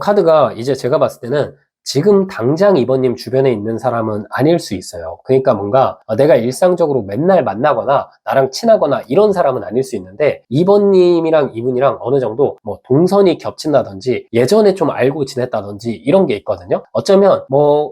카드가 이제 제가 봤을 때는 지금 당장 2번님 주변에 있는 사람은 아닐 수 있어요. 그러니까 뭔가 내가 일상적으로 맨날 만나거나 나랑 친하거나 이런 사람은 아닐 수 있는데 2번님이랑 이분이랑 어느 정도 동선이 겹친다든지 예전에 좀 알고 지냈다든지 이런 게 있거든요. 어쩌면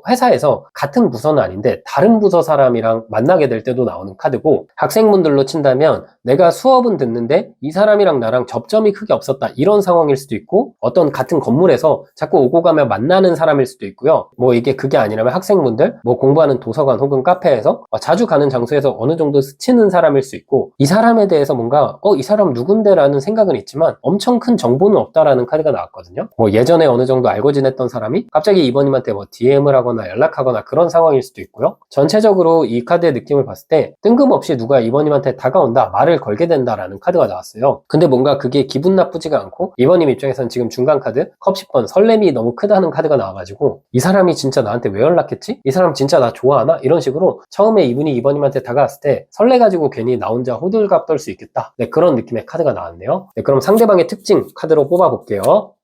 회사에서 같은 부서는 아닌데 다른 부서 사람이랑 만나게 될 때도 나오는 카드고 학생분들로 친다면 내가 수업은 듣는데 이 사람이랑 나랑 접점이 크게 없었다 이런 상황일 수도 있고 어떤 같은 건물에서 자꾸 오고 가며 만나는 사람일 수도 있고요. 이게 그게 아니라면 학생분들, 공부하는 도서관 혹은 카페에서 자주 가는 장소에서 어느 정도 스치는 사람일 수 있고 이 사람에 대해서 뭔가 이 사람 누군데 라는 생각은 있지만 엄청 큰 정보는 없다라는 카드가 나왔거든요. 예전에 어느 정도 알고 지냈던 사람이 갑자기 이번님한테 DM을 하거나 연락하거나 그런 상황일 수도 있고요. 전체적으로 이 카드의 느낌을 봤을 때 뜬금없이 누가 이번님한테 다가온다, 말을 걸게 된다라는 카드가 나왔어요. 근데 뭔가 그게 기분 나쁘지가 않고 이번님 입장에서는 지금 중간 카드 컵 10번 설렘이 너무 크다는 카드가 나와가지고 이 사람이 진짜 나한테 왜 연락했지? 이 사람 진짜 나 좋아하나? 이런 식으로 처음에 이분이 이번님한테 다가왔을 때 설레가지고 괜히 나 혼자 호들갑 떨 수 있겠다. 그런 느낌의 카드가 나왔네요. 그럼 상대방의 특징 카드로 뽑아볼게요.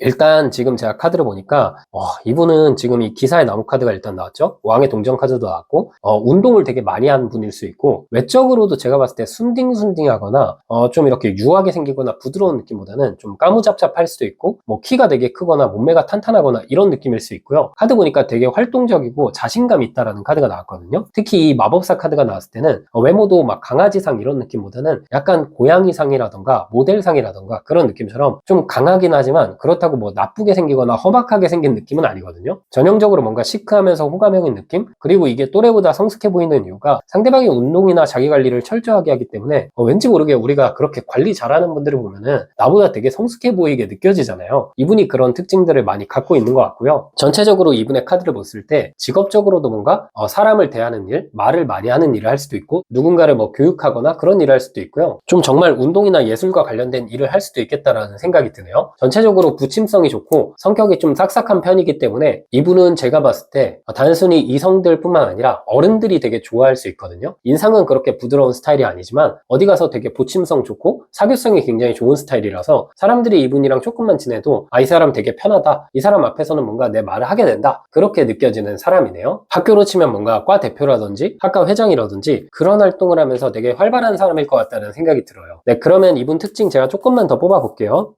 일단 지금 제가 카드를 보니까 이분은 지금 이 기사의 나무 카드가 일단 나왔죠. 왕의 동전 카드도 나왔고 운동을 되게 많이 한 분일 수 있고 외적으로도 제가 봤을 때 순딩순딩하거나 좀 이렇게 유하게 생기거나 부드러운 느낌보다는 좀 까무잡잡할 수도 있고 키가 되게 크거나 몸매가 탄탄하거나 이런 느낌일 수 있고요. 카드 보니까 되게 활동적이고 자신감 있다라는 카드가 나왔거든요. 특히 이 마법사 카드가 나왔을 때는 외모도 막 강아지상 이런 느낌보다는 약간 고양이상이라던가 모델상이라던가 그런 느낌처럼 좀 강하긴 하지만 그렇다고 나쁘게 생기거나 험악하게 생긴 느낌은 아니거든요. 전형적으로 뭔가 시크하면서 호감형인 느낌? 그리고 이게 또래보다 성숙해 보이는 이유가 상대방이 운동이나 자기관리를 철저하게 하기 때문에 왠지 모르게 우리가 그렇게 관리 잘하는 분들을 보면은 나보다 되게 성숙해 보이게 느껴지잖아요. 이분이 그런 특징들을 많이 갖고 있는 것 같고요. 전체적으로 이분의 카드를 봤을 때 직업적으로도 뭔가 사람을 대하는 일, 말을 많이 하는 일을 할 수도 있고 누군가를 교육하거나 그런 일을 할 수도 있고요. 좀 정말 운동이나 예술과 관련된 일을 할 수도 있겠다라는 생각이 드네요. 전체적으로 부침성이 좋고 성격이 좀 싹싹한 편이기 때문에 이분은 제가 봤을 때 단순히 이성들 뿐만 아니라 어른들이 되게 좋아할 수 있거든요. 인상은 그렇게 부드러운 스타일이 아니지만 어디 가서 되게 부침성 좋고 사교성이 굉장히 좋은 스타일이라서 사람들이 이분이랑 조금만 지내도 이 사람 되게 편하다, 이 사람 앞에서는 뭔가 내 말을 하게 된다, 그렇게 느껴지는 사람이네요. 학교로 치면 뭔가 과 대표라든지 학과 회장이라든지 그런 활동을 하면서 되게 활발한 사람일 것 같다는 생각이 들어요. 그러면 이분 특징 제가 조금만 더 뽑아볼게요.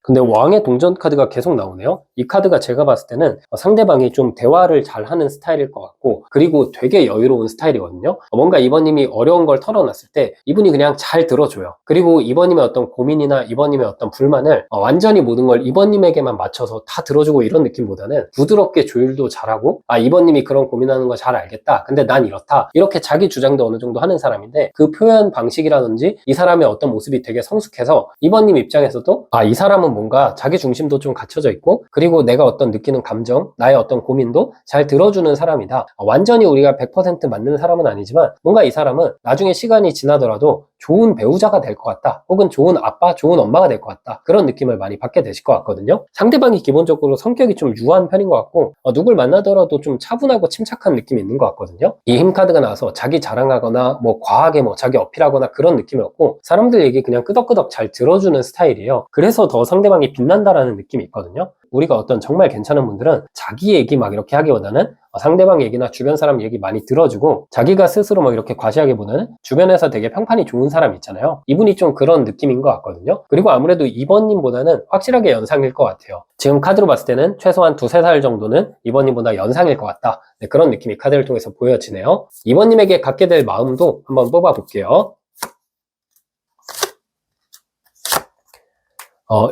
근데 왕의 동전 카드가 계속 나오네요. 이 카드가 제가 봤을 때는 상대방이 좀 대화를 잘하는 스타일일 것 같고, 그리고 되게 여유로운 스타일이거든요. 뭔가 이번님이 어려운 걸 털어놨을 때 이분이 그냥 잘 들어줘요. 그리고 이번님의 어떤 고민이나 이번님의 어떤 불만을 완전히 모든 걸 이번님에게만 맞춰서 다 들어주고 이런 느낌보다는 부드럽게 조율도 잘하고, 이번님이 그런 고민하는 거 잘 알겠다, 근데 난 이렇다, 이렇게 자기 주장도 어느 정도 하는 사람인데, 그 표현 방식이라든지 이 사람의 어떤 모습이 되게 성숙해서 이번님 입장에서도 이 사람은 뭔가 자기 중심도 좀 갖춰져 있고, 그리고 내가 어떤 느끼는 감정, 나의 어떤 고민도 잘 들어주는 사람이다. 완전히 우리가 100% 맞는 사람은 아니지만 뭔가 이 사람은 나중에 시간이 지나더라도 좋은 배우자가 될 것 같다, 혹은 좋은 아빠, 좋은 엄마가 될 것 같다, 그런 느낌을 많이 받게 되실 것 같거든요. 상대방이 기본적으로 성격이 좀 유한 편인 것 같고, 누굴 만나더라도 좀 차분하고 침착한 느낌이 있는 것 같거든요. 이 힘 카드가 나와서 자기 자랑하거나 뭐 과하게 뭐 자기 어필하거나 그런 느낌이 없고, 사람들 얘기 그냥 끄덕끄덕 잘 들어주는 스타일이에요. 그래서 더 상대방이 빛난다라는 느낌이 있거든요. 우리가 어떤 정말 괜찮은 분들은 자기 얘기 막 이렇게 하기보다는 상대방 얘기나 주변 사람 얘기 많이 들어주고, 자기가 스스로 뭐 이렇게 과시하기보다는 주변에서 되게 평판이 좋은 사람 있잖아요. 이분이 좀 그런 느낌인 것 같거든요. 그리고 아무래도 이번님보다는 확실하게 연상일 것 같아요. 지금 카드로 봤을 때는 최소한 2~3살 정도는 이번님보다 연상일 것 같다, 네, 그런 느낌이 카드를 통해서 보여지네요. 이번님에게 갖게 될 마음도 한번 뽑아볼게요.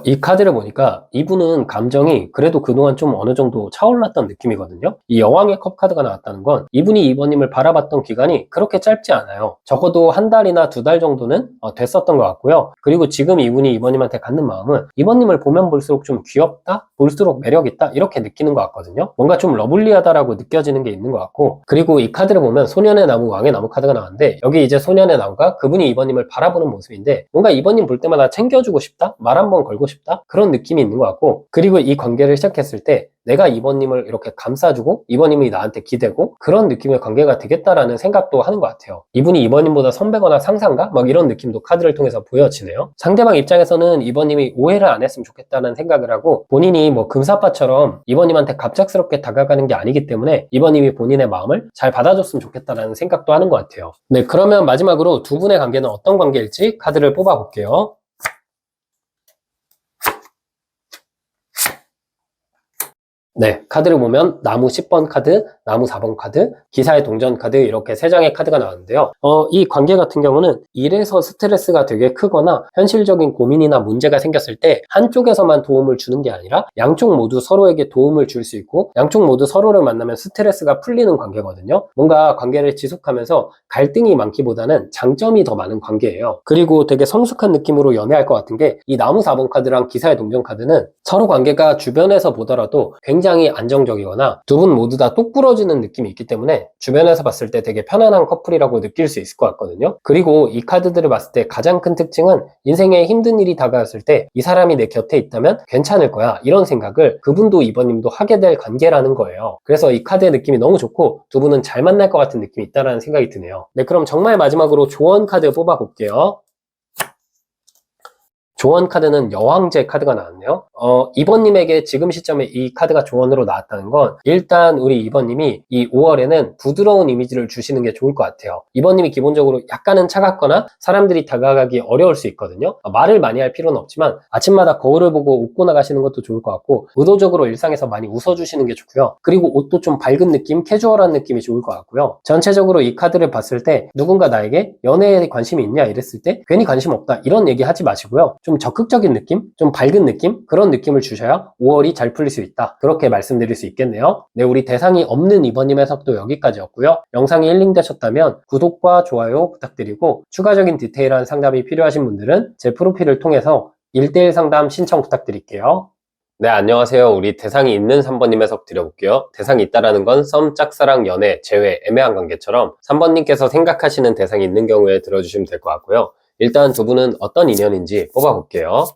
이 카드를 보니까 이분은 감정이 그래도 그동안 좀 어느 정도 차올랐던 느낌이거든요. 이 여왕의 컵 카드가 나왔다는 건 이분이 이번님을 바라봤던 기간이 그렇게 짧지 않아요. 적어도 한 달이나 2달 정도는 됐었던 것 같고요. 그리고 지금 이분이 이번님한테 갖는 마음은 이번님을 보면 볼수록 좀 귀엽다, 볼수록 매력있다, 이렇게 느끼는 것 같거든요. 뭔가 좀 러블리하다라고 느껴지는 게 있는 것 같고, 그리고 이 카드를 보면 소년의 나무, 왕의 나무 카드가 나왔는데, 여기 이제 소년의 나무가 그분이 이번님을 바라보는 모습인데, 뭔가 이번님 볼 때마다 챙겨주고 싶다, 말 한번 걸고 싶다, 그런 느낌이 있는 것 같고, 그리고 이 관계를 시작했을 때 내가 이번님을 이렇게 감싸주고 이번님이 나한테 기대고, 그런 느낌의 관계가 되겠다라는 생각도 하는 것 같아요. 이분이 이번님보다 선배거나 상사인가? 막 이런 느낌도 카드를 통해서 보여지네요. 상대방 입장에서는 이번님이 오해를 안 했으면 좋겠다는 생각을 하고, 본인이 뭐 금사빠처럼 이번님한테 갑작스럽게 다가가는 게 아니기 때문에 이번님이 본인의 마음을 잘 받아줬으면 좋겠다라는 생각도 하는 것 같아요. 네, 그러면 마지막으로 두 분의 관계는 어떤 관계일지 카드를 뽑아볼게요. 네, 카드를 보면 나무 10번 카드, 나무 4번 카드, 기사의 동전 카드, 이렇게 3장의 카드가 나왔는데요. 이 관계 같은 경우는 일에서 스트레스가 되게 크거나 현실적인 고민이나 문제가 생겼을 때 한쪽에서만 도움을 주는 게 아니라 양쪽 모두 서로에게 도움을 줄 수 있고, 양쪽 모두 서로를 만나면 스트레스가 풀리는 관계거든요. 뭔가 관계를 지속하면서 갈등이 많기보다는 장점이 더 많은 관계예요. 그리고 되게 성숙한 느낌으로 연애할 것 같은 게, 이 나무 4번 카드랑 기사의 동전 카드는 서로 관계가 주변에서 보더라도 굉장히 안정적이거나 두 분 모두 다 똑부러지는 느낌이 있기 때문에 주변에서 봤을 때 되게 편안한 커플이라고 느낄 수 있을 것 같거든요. 그리고 이 카드들을 봤을 때 가장 큰 특징은, 인생에 힘든 일이 다가왔을 때 이 사람이 내 곁에 있다면 괜찮을 거야, 이런 생각을 그분도 이번님도 하게 될 관계라는 거예요. 그래서 이 카드의 느낌이 너무 좋고 두 분은 잘 만날 것 같은 느낌이 있다는 생각이 드네요. 네, 그럼 정말 마지막으로 조언 카드 뽑아볼게요. 조언 카드는 여왕제 카드가 나왔네요. 이번님에게 지금 시점에 이 카드가 조언으로 나왔다는 건, 일단 우리 이번님이 이 5월에는 부드러운 이미지를 주시는 게 좋을 것 같아요. 이번님이 기본적으로 약간은 차갑거나 사람들이 다가가기 어려울 수 있거든요. 말을 많이 할 필요는 없지만 아침마다 거울을 보고 웃고 나가시는 것도 좋을 것 같고, 의도적으로 일상에서 많이 웃어주시는 게 좋고요. 그리고 옷도 좀 밝은 느낌, 캐주얼한 느낌이 좋을 것 같고요. 전체적으로 이 카드를 봤을 때 누군가 나에게 연애에 관심이 있냐 이랬을 때 괜히 관심 없다, 이런 얘기 하지 마시고요. 좀 적극적인 느낌, 좀 밝은 느낌, 그런 느낌을 주셔야 5월이 잘 풀릴 수 있다, 그렇게 말씀드릴 수 있겠네요. 네, 우리 대상이 없는 이번님 해석도 여기까지였고요. 영상이 힐링되셨다면 구독과 좋아요 부탁드리고, 추가적인 디테일한 상담이 필요하신 분들은 제 프로필을 통해서 1:1 상담 신청 부탁드릴게요. 네, 안녕하세요. 우리 대상이 있는 3번님 해석 드려볼게요. 대상이 있다라는 건 썸, 짝사랑, 연애, 재회, 애매한 관계처럼 3번님께서 생각하시는 대상이 있는 경우에 들어주시면 될 것 같고요. 일단 두 분은 어떤 인연인지 뽑아볼게요.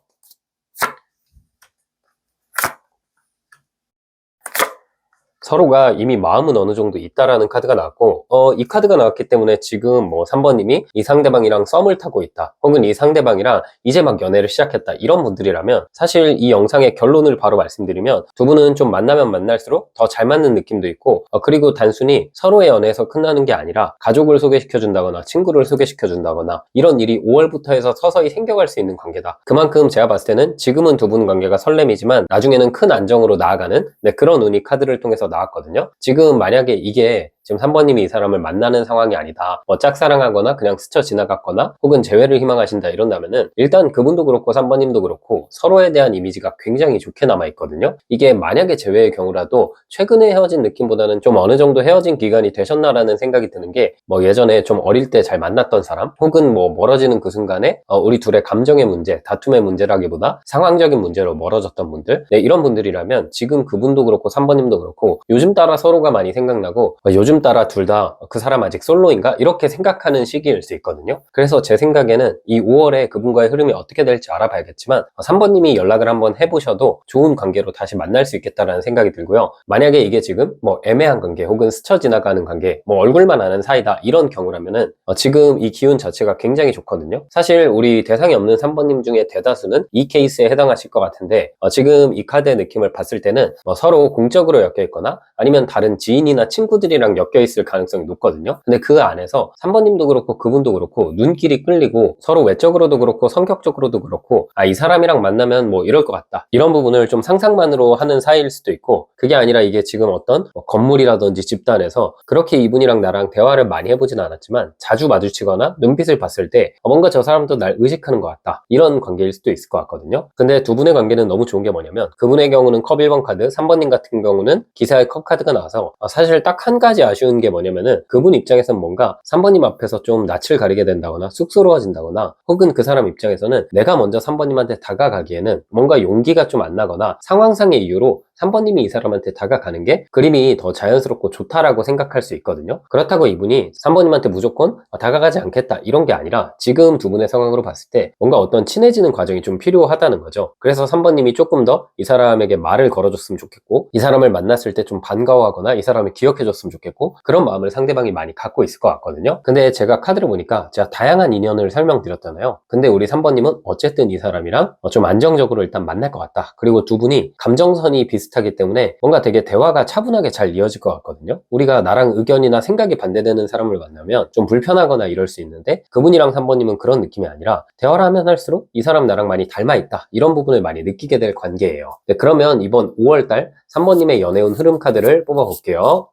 서로가 이미 마음은 어느 정도 있다라는 카드가 나왔고, 이 카드가 나왔기 때문에 지금 뭐 3번님이 이 상대방이랑 썸을 타고 있다, 혹은 이 상대방이랑 이제 막 연애를 시작했다, 이런 분들이라면 사실 이 영상의 결론을 바로 말씀드리면 두 분은 좀 만나면 만날수록 더 잘 맞는 느낌도 있고, 그리고 단순히 서로의 연애에서 끝나는 게 아니라 가족을 소개시켜준다거나 친구를 소개시켜준다거나 이런 일이 5월부터 해서 서서히 생겨갈 수 있는 관계다. 그만큼 제가 봤을 때는 지금은 두 분 관계가 설렘이지만 나중에는 큰 안정으로 나아가는, 네, 그런 운이 카드를 통해서 나왔거든요. 지금 만약에 이게 지금 3번님이 이 사람을 만나는 상황이 아니다, 뭐 짝사랑하거나 그냥 스쳐 지나갔거나 혹은 재회를 희망하신다 이런다면은 일단 그분도 그렇고 3번님도 그렇고 서로에 대한 이미지가 굉장히 좋게 남아있거든요. 이게 만약에 재회의 경우라도 최근에 헤어진 느낌보다는 좀 어느 정도 헤어진 기간이 되셨나라는 생각이 드는 게, 뭐 예전에 좀 어릴 때 잘 만났던 사람, 혹은 뭐 멀어지는 그 순간에 우리 둘의 감정의 문제, 다툼의 문제라기보다 상황적인 문제로 멀어졌던 분들, 네, 이런 분들이라면 지금 그분도 그렇고 3번님도 그렇고 요즘 따라 서로가 많이 생각나고, 요즘 따라 둘 다 그 사람 아직 솔로인가? 이렇게 생각하는 시기일 수 있거든요. 그래서 제 생각에는 이 5월에 그분과의 흐름이 어떻게 될지 알아봐야겠지만 3번님이 연락을 한번 해보셔도 좋은 관계로 다시 만날 수 있겠다라는 생각이 들고요. 만약에 이게 지금 뭐 애매한 관계 혹은 스쳐 지나가는 관계, 뭐 얼굴만 아는 사이다 이런 경우라면은 지금 이 기운 자체가 굉장히 좋거든요. 사실 우리 대상이 없는 3번님 중에 대다수는 이 케이스에 해당하실 것 같은데, 지금 이 카드의 느낌을 봤을 때는 서로 공적으로 엮여 있거나 아니면 다른 지인이나 친구들이랑 엮여 있을 가능성이 높거든요. 근데 그 안에서 3번님도 그렇고 그분도 그렇고 눈길이 끌리고 서로 외적으로도 그렇고 성격적으로도 그렇고 이 사람이랑 만나면 뭐 이럴 것 같다, 이런 부분을 좀 상상만으로 하는 사이일 수도 있고, 그게 아니라 이게 지금 어떤 뭐 건물이라든지 집단에서 그렇게 이분이랑 나랑 대화를 많이 해보진 않았지만 자주 마주치거나 눈빛을 봤을 때 뭔가 저 사람도 날 의식하는 것 같다, 이런 관계일 수도 있을 것 같거든요. 근데 두 분의 관계는 너무 좋은 게 뭐냐면, 그분의 경우는 컵 1번 카드, 3번님 같은 경우는 기사의 컵 카드가 나와서 사실 딱 한 가지 아쉬운 게 뭐냐면은 그분 입장에서는 뭔가 3번님 앞에서 좀 낯을 가리게 된다거나 쑥스러워진다거나, 혹은 그 사람 입장에서는 내가 먼저 3번님한테 다가가기에는 뭔가 용기가 좀 안 나거나 상황상의 이유로 3번님이 이 사람한테 다가가는 게 그림이 더 자연스럽고 좋다라고 생각할 수 있거든요. 그렇다고 이분이 3번님한테 무조건 다가가지 않겠다 이런 게 아니라 지금 두 분의 상황으로 봤을 때 뭔가 어떤 친해지는 과정이 좀 필요하다는 거죠. 그래서 3번님이 조금 더 이 사람에게 말을 걸어줬으면 좋겠고, 이 사람을 만났을 때 좀 반가워하거나 이 사람을 기억해줬으면 좋겠고, 그런 마음을 상대방이 많이 갖고 있을 것 같거든요. 근데 제가 카드를 보니까 제가 다양한 인연을 설명드렸잖아요. 근데 우리 3번님은 어쨌든 이 사람이랑 좀 안정적으로 일단 만날 것 같다, 그리고 두 분이 감정선이 비슷하기 때문에 뭔가 되게 대화가 차분하게 잘 이어질 것 같거든요. 우리가 나랑 의견이나 생각이 반대되는 사람을 만나면 좀 불편하거나 이럴 수 있는데, 그분이랑 3번님은 그런 느낌이 아니라 대화를 하면 할수록 이 사람 나랑 많이 닮아 있다, 이런 부분을 많이 느끼게 될 관계예요. 네, 그러면 이번 5월달 3번님의 연애운 흐름 카드를 뽑아볼게요.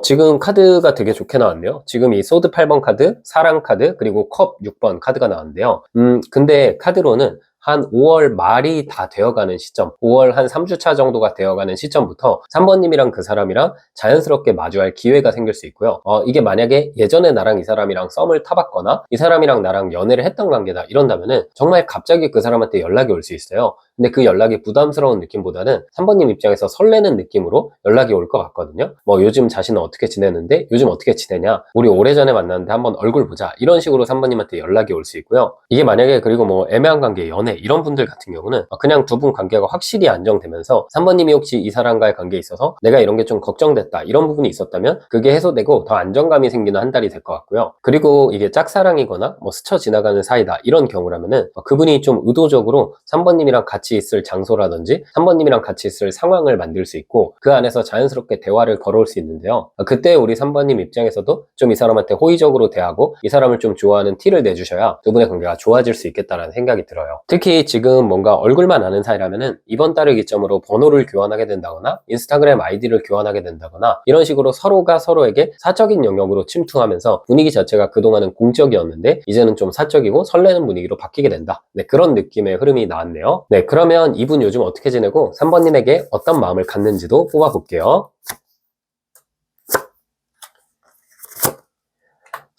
지금 카드가 되게 좋게 나왔네요. 지금 이 소드 8번 카드, 사랑 카드, 그리고 컵 6번 카드가 나왔는데요. 근데 카드로는 한 5월 말이 다 되어가는 시점, 5월 한 3주차 정도가 되어가는 시점부터 3번님이랑 그 사람이랑 자연스럽게 마주할 기회가 생길 수 있고요. 이게 만약에 예전에 나랑 이 사람이랑 썸을 타봤거나 이 사람이랑 나랑 연애를 했던 관계다 이런다면은 정말 갑자기 그 사람한테 연락이 올 수 있어요. 근데 그 연락이 부담스러운 느낌보다는 3번님 입장에서 설레는 느낌으로 연락이 올 것 같거든요. 뭐 요즘 자신은 어떻게 지내는데, 요즘 어떻게 지내냐, 우리 오래전에 만났는데 한번 얼굴 보자, 이런 식으로 3번님한테 연락이 올 수 있고요. 이게 만약에 그리고 뭐 애매한 관계, 연애 이런 분들 같은 경우는 그냥 두 분 관계가 확실히 안정되면서 3번님이 혹시 이 사람과의 관계에 있어서 내가 이런 게 좀 걱정됐다 이런 부분이 있었다면 그게 해소되고 더 안정감이 생기는 한 달이 될 것 같고요. 그리고 이게 짝사랑이거나 뭐 스쳐 지나가는 사이다 이런 경우라면은 그분이 좀 의도적으로 3번님이랑 같이 있을 장소라든지 3번님이랑 같이 있을 상황을 만들 수 있고, 그 안에서 자연스럽게 대화를 걸어올 수 있는데요. 그때 우리 3번님 입장에서도 좀 이 사람한테 호의적으로 대하고 이 사람을 좀 좋아하는 티를 내주셔야 두 분의 관계가 좋아질 수 있겠다는 생각이 들어요. 특히 지금 뭔가 얼굴만 아는 사이라면은 이번 달을 기점으로 번호를 교환하게 된다거나 인스타그램 아이디를 교환하게 된다거나 이런 식으로 서로가 서로에게 사적인 영역으로 침투하면서 분위기 자체가 그동안은 공적이었는데 이제는 좀 사적이고 설레는 분위기로 바뀌게 된다. 네, 그런 느낌의 흐름이 나왔네요. 네, 그러면 이분 요즘 어떻게 지내고 3번님에게 어떤 마음을 갖는지도 뽑아볼게요.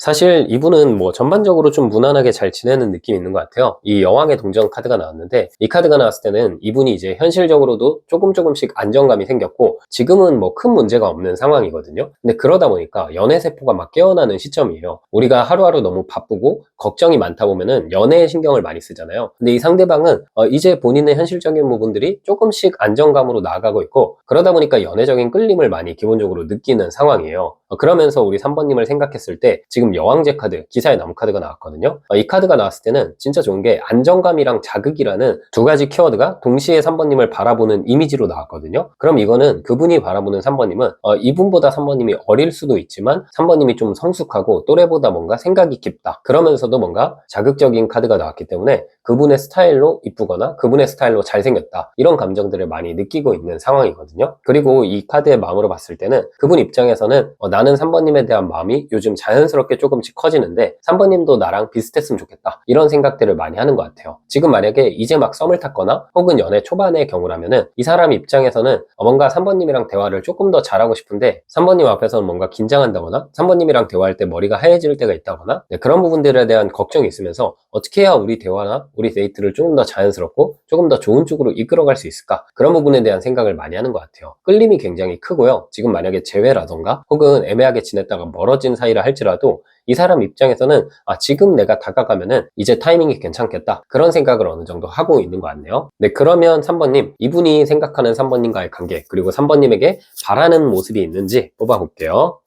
사실 이분은 뭐 전반적으로 좀 무난하게 잘 지내는 느낌이 있는 것 같아요. 이 여왕의 동전 카드가 나왔는데, 이 카드가 나왔을 때는 이분이 이제 현실적으로도 조금씩 안정감이 생겼고 지금은 뭐 큰 문제가 없는 상황이거든요. 근데 그러다 보니까 연애세포가 막 깨어나는 시점이에요. 우리가 하루하루 너무 바쁘고 걱정이 많다 보면은 연애에 신경을 많이 쓰잖아요. 근데 이 상대방은 이제 본인의 현실적인 부분들이 조금씩 안정감으로 나아가고 있고, 그러다 보니까 연애적인 끌림을 많이 기본적으로 느끼는 상황이에요. 그러면서 우리 3번님을 생각했을 때 지금 여왕제 카드, 기사의 나무 카드가 나왔거든요. 이 카드가 나왔을 때는 진짜 좋은 게 안정감이랑 자극이라는 두 가지 키워드가 동시에 3번님을 바라보는 이미지로 나왔거든요. 그럼 이거는 그분이 바라보는 3번님은 이분보다 3번님이 어릴 수도 있지만 3번님이 좀 성숙하고 또래보다 뭔가 생각이 깊다, 그러면서도 뭔가 자극적인 카드가 나왔기 때문에 그분의 스타일로 이쁘거나 그분의 스타일로 잘생겼다, 이런 감정들을 많이 느끼고 있는 상황이거든요. 그리고 이 카드의 마음으로 봤을 때는 그분 입장에서는 나는 3번님에 대한 마음이 요즘 자연스럽게 조금씩 커지는데 3번님도 나랑 비슷했으면 좋겠다, 이런 생각들을 많이 하는 것 같아요. 지금 만약에 이제 막 썸을 탔거나 혹은 연애 초반의 경우라면은 이 사람 입장에서는 뭔가 3번님이랑 대화를 조금 더 잘하고 싶은데 3번님 앞에서는 뭔가 긴장한다거나 3번님이랑 대화할 때 머리가 하얘질 때가 있다거나, 네, 그런 부분들에 대한 걱정이 있으면서 어떻게 해야 우리 대화나 우리 데이트를 조금 더 자연스럽고 조금 더 좋은 쪽으로 이끌어갈 수 있을까, 그런 부분에 대한 생각을 많이 하는 것 같아요. 끌림이 굉장히 크고요. 지금 만약에 재회라던가 혹은 애매하게 지냈다가 멀어진 사이라 할지라도 이 사람 입장에서는 지금 내가 다가가면은 이제 타이밍이 괜찮겠다, 그런 생각을 어느 정도 하고 있는 것 같네요. 네, 그러면 3번님, 이분이 생각하는 3번님과의 관계, 그리고 3번님에게 바라는 모습이 있는지 뽑아볼게요.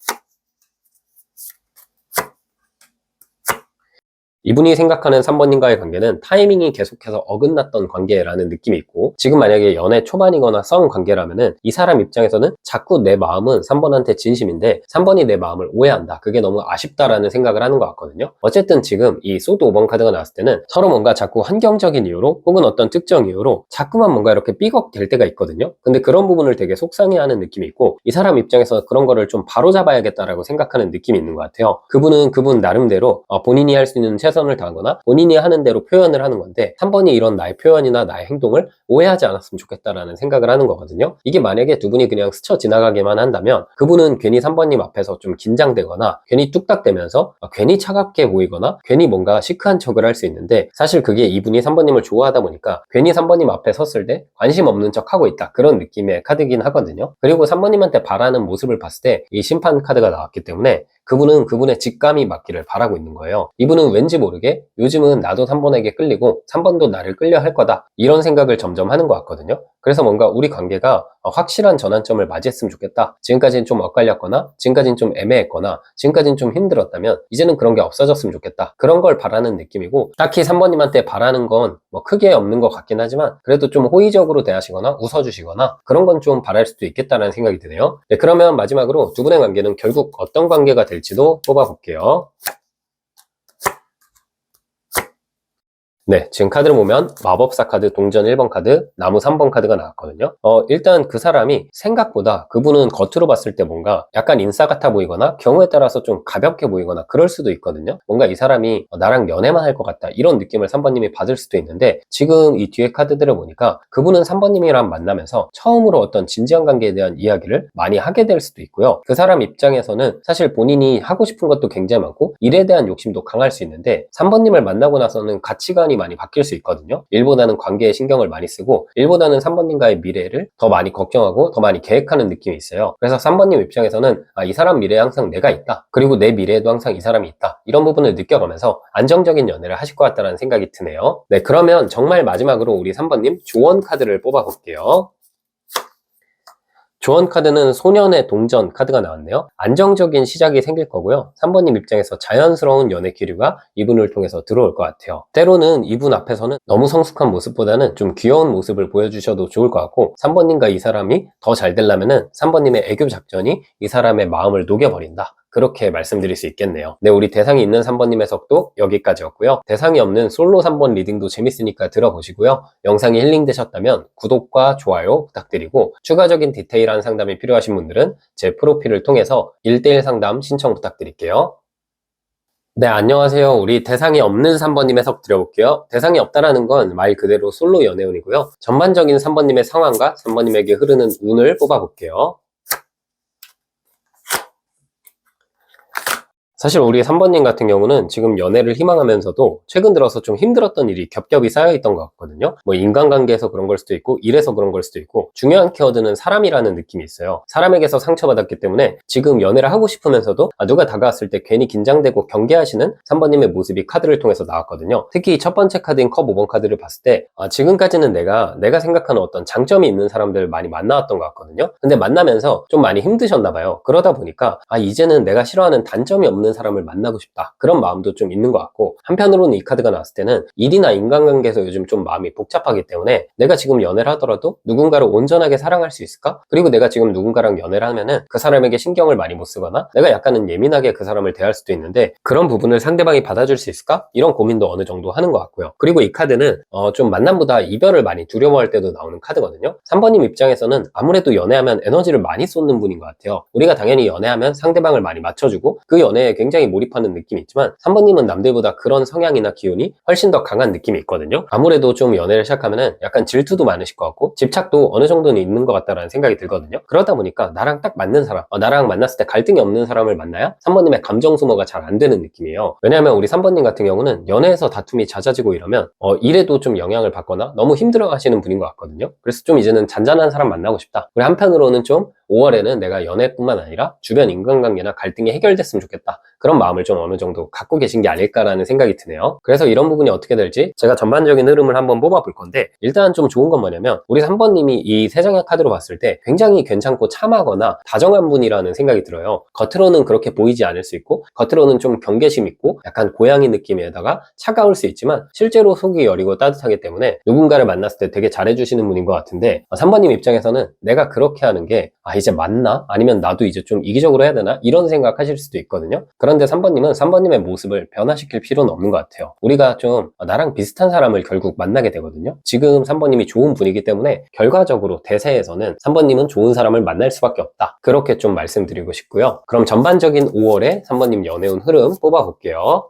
이분이 생각하는 3번님과의 관계는 타이밍이 계속해서 어긋났던 관계라는 느낌이 있고, 지금 만약에 연애 초반이거나 싸운 관계라면은 이 사람 입장에서는 자꾸 내 마음은 3번한테 진심인데 3번이 내 마음을 오해한다, 그게 너무 아쉽다라는 생각을 하는 것 같거든요. 어쨌든 지금 이 소드 5번 카드가 나왔을 때는 서로 뭔가 자꾸 환경적인 이유로 혹은 어떤 특정 이유로 자꾸만 뭔가 이렇게 삐걱될 때가 있거든요. 근데 그런 부분을 되게 속상해하는 느낌이 있고, 이 사람 입장에서 그런 거를 좀 바로잡아야겠다라고 생각하는 느낌이 있는 것 같아요. 그분은 그분 나름대로 본인이 할 수 있는 최선을 다하거나 본인이 하는 대로 표현을 하는 건데 3번이 이런 나의 표현이나 나의 행동을 오해하지 않았으면 좋겠다라는 생각을 하는 거거든요. 이게 만약에 두 분이 그냥 스쳐 지나가기만 한다면 그분은 괜히 3번님 앞에서 좀 긴장되거나 괜히 뚝딱대면서 괜히 차갑게 보이거나 괜히 뭔가 시크한 척을 할 수 있는데, 사실 그게 이분이 3번님을 좋아하다 보니까 괜히 3번님 앞에 섰을 때 관심 없는 척 하고 있다, 그런 느낌의 카드긴 하거든요. 그리고 3번님한테 바라는 모습을 봤을 때 이 심판 카드가 나왔기 때문에 그분은 그분의 직감이 맞기를 바라고 있는 거예요. 이분은 왠지 모르게 요즘은 나도 3번에게 끌리고 3번도 나를 끌려 할 거다, 이런 생각을 점점 하는 것 같거든요. 그래서 뭔가 우리 관계가 확실한 전환점을 맞이했으면 좋겠다, 지금까지는 좀 엇갈렸거나 지금까지는 좀 애매했거나 지금까지는 좀 힘들었다면 이제는 그런 게 없어졌으면 좋겠다, 그런 걸 바라는 느낌이고, 딱히 3번님한테 바라는 건 뭐 크게 없는 것 같긴 하지만 그래도 좀 호의적으로 대하시거나 웃어주시거나 그런 건 좀 바랄 수도 있겠다는 생각이 드네요. 네, 그러면 마지막으로 두 분의 관계는 결국 어떤 관계가 될지도 뽑아볼게요. 네, 지금 카드를 보면 마법사 카드, 동전 1번 카드, 나무 3번 카드가 나왔거든요. 일단 그 사람이 생각보다, 그분은 겉으로 봤을 때 뭔가 약간 인싸 같아 보이거나 경우에 따라서 좀 가볍게 보이거나 그럴 수도 있거든요. 뭔가 이 사람이 나랑 연애만 할 것 같다, 이런 느낌을 3번님이 받을 수도 있는데, 지금 이 뒤에 카드들을 보니까 그분은 3번님이랑 만나면서 처음으로 어떤 진지한 관계에 대한 이야기를 많이 하게 될 수도 있고요. 그 사람 입장에서는 사실 본인이 하고 싶은 것도 굉장히 많고 일에 대한 욕심도 강할 수 있는데 3번님을 만나고 나서는 가치관이 많이 바뀔 수 있거든요. 일보다는 관계에 신경을 많이 쓰고 일보다는 3번님과의 미래를 더 많이 걱정하고 더 많이 계획하는 느낌이 있어요. 그래서 3번님 입장에서는 이 사람 미래에 항상 내가 있다, 그리고 내 미래에도 항상 이 사람이 있다, 이런 부분을 느껴가면서 안정적인 연애를 하실 것 같다는 생각이 드네요. 네, 그러면 정말 마지막으로 우리 3번님 조언 카드를 뽑아볼게요. 조언 카드는 소년의 동전 카드가 나왔네요. 안정적인 시작이 생길 거고요. 3번님 입장에서 자연스러운 연애 기류가 이분을 통해서 들어올 것 같아요. 때로는 이분 앞에서는 너무 성숙한 모습보다는 좀 귀여운 모습을 보여주셔도 좋을 것 같고, 3번님과 이 사람이 더 잘 되려면은 3번님의 애교 작전이 이 사람의 마음을 녹여버린다, 그렇게 말씀드릴 수 있겠네요. 네, 우리 대상이 있는 3번님 해석도 여기까지였고요. 대상이 없는 솔로 3번 리딩도 재밌으니까 들어보시고요. 영상이 힐링되셨다면 구독과 좋아요 부탁드리고, 추가적인 디테일한 상담이 필요하신 분들은 제 프로필을 통해서 1대1 상담 신청 부탁드릴게요. 네, 안녕하세요. 우리 대상이 없는 3번님 해석 드려볼게요. 대상이 없다라는 건 말 그대로 솔로 연애운이고요. 전반적인 3번님의 상황과 3번님에게 흐르는 운을 뽑아볼게요. 사실 우리 3번님 같은 경우는 지금 연애를 희망하면서도 최근 들어서 좀 힘들었던 일이 겹겹이 쌓여있던 것 같거든요. 뭐 인간관계에서 그런 걸 수도 있고 일에서 그런 걸 수도 있고 중요한 키워드는 사람이라는 느낌이 있어요. 사람에게서 상처받았기 때문에 지금 연애를 하고 싶으면서도 누가 다가왔을 때 괜히 긴장되고 경계하시는 3번님의 모습이 카드를 통해서 나왔거든요. 특히 첫 번째 카드인 컵 5번 카드를 봤을 때 지금까지는 내가 생각하는 어떤 장점이 있는 사람들을 많이 만나왔던 것 같거든요. 근데 만나면서 좀 많이 힘드셨나 봐요. 그러다 보니까 이제는 내가 싫어하는 단점이 없는 사람을 만나고 싶다, 그런 마음도 좀 있는 것 같고, 한편으로는 이 카드가 나왔을 때는 일이나 인간관계에서 요즘 좀 마음이 복잡하기 때문에 내가 지금 연애를 하더라도 누군가를 온전하게 사랑할 수 있을까? 그리고 내가 지금 누군가랑 연애를 하면은 그 사람에게 신경을 많이 못 쓰거나 내가 약간은 예민하게 그 사람을 대할 수도 있는데 그런 부분을 상대방이 받아줄 수 있을까? 이런 고민도 어느 정도 하는 것 같고요. 그리고 이 카드는 좀 만남보다 이별을 많이 두려워할 때도 나오는 카드거든요. 3번님 입장에서는 아무래도 연애하면 에너지를 많이 쏟는 분인 것 같아요. 우리가 당연히 연애하면 상대방을 많이 맞춰주고 그 연애에 굉장히 몰입하는 느낌이 있지만 3번님은 남들보다 그런 성향이나 기운이 훨씬 더 강한 느낌이 있거든요. 아무래도 좀 연애를 시작하면은 약간 질투도 많으실 것 같고 집착도 어느 정도는 있는 것 같다라는 생각이 들거든요. 그러다 보니까 나랑 딱 맞는 사람, 나랑 만났을 때 갈등이 없는 사람을 만나야 3번님의 감정 소모가 잘 안 되는 느낌이에요. 왜냐하면 우리 3번님 같은 경우는 연애에서 다툼이 잦아지고 이러면 일에도 좀 영향을 받거나 너무 힘들어 하시는 분인 것 같거든요. 그래서 좀 이제는 잔잔한 사람 만나고 싶다. 그리고 한편으로는 좀 5월에는 내가 연애뿐만 아니라 주변 인간관계나 갈등이 해결됐으면 좋겠다, 그런 마음을 좀 어느 정도 갖고 계신 게 아닐까라는 생각이 드네요. 그래서 이런 부분이 어떻게 될지 제가 전반적인 흐름을 한번 뽑아볼 건데, 일단 좀 좋은 건 뭐냐면 우리 3번님이 이 세 장의 카드로 봤을 때 굉장히 괜찮고 참하거나 다정한 분이라는 생각이 들어요. 겉으로는 그렇게 보이지 않을 수 있고 겉으로는 좀 경계심 있고 약간 고양이 느낌에다가 차가울 수 있지만 실제로 속이 여리고 따뜻하기 때문에 누군가를 만났을 때 되게 잘해주시는 분인 것 같은데, 3번님 입장에서는 내가 그렇게 하는 게 이제 맞나? 아니면 나도 이제 좀 이기적으로 해야 되나? 이런 생각 하실 수도 있거든요. 그런데 3번님은 3번님의 모습을 변화시킬 필요는 없는 것 같아요. 우리가 좀 나랑 비슷한 사람을 결국 만나게 되거든요. 지금 3번님이 좋은 분이기 때문에 결과적으로 대세에서는 3번님은 좋은 사람을 만날 수밖에 없다, 그렇게 좀 말씀드리고 싶고요. 그럼 전반적인 5월에 3번님 연애운 흐름 뽑아볼게요.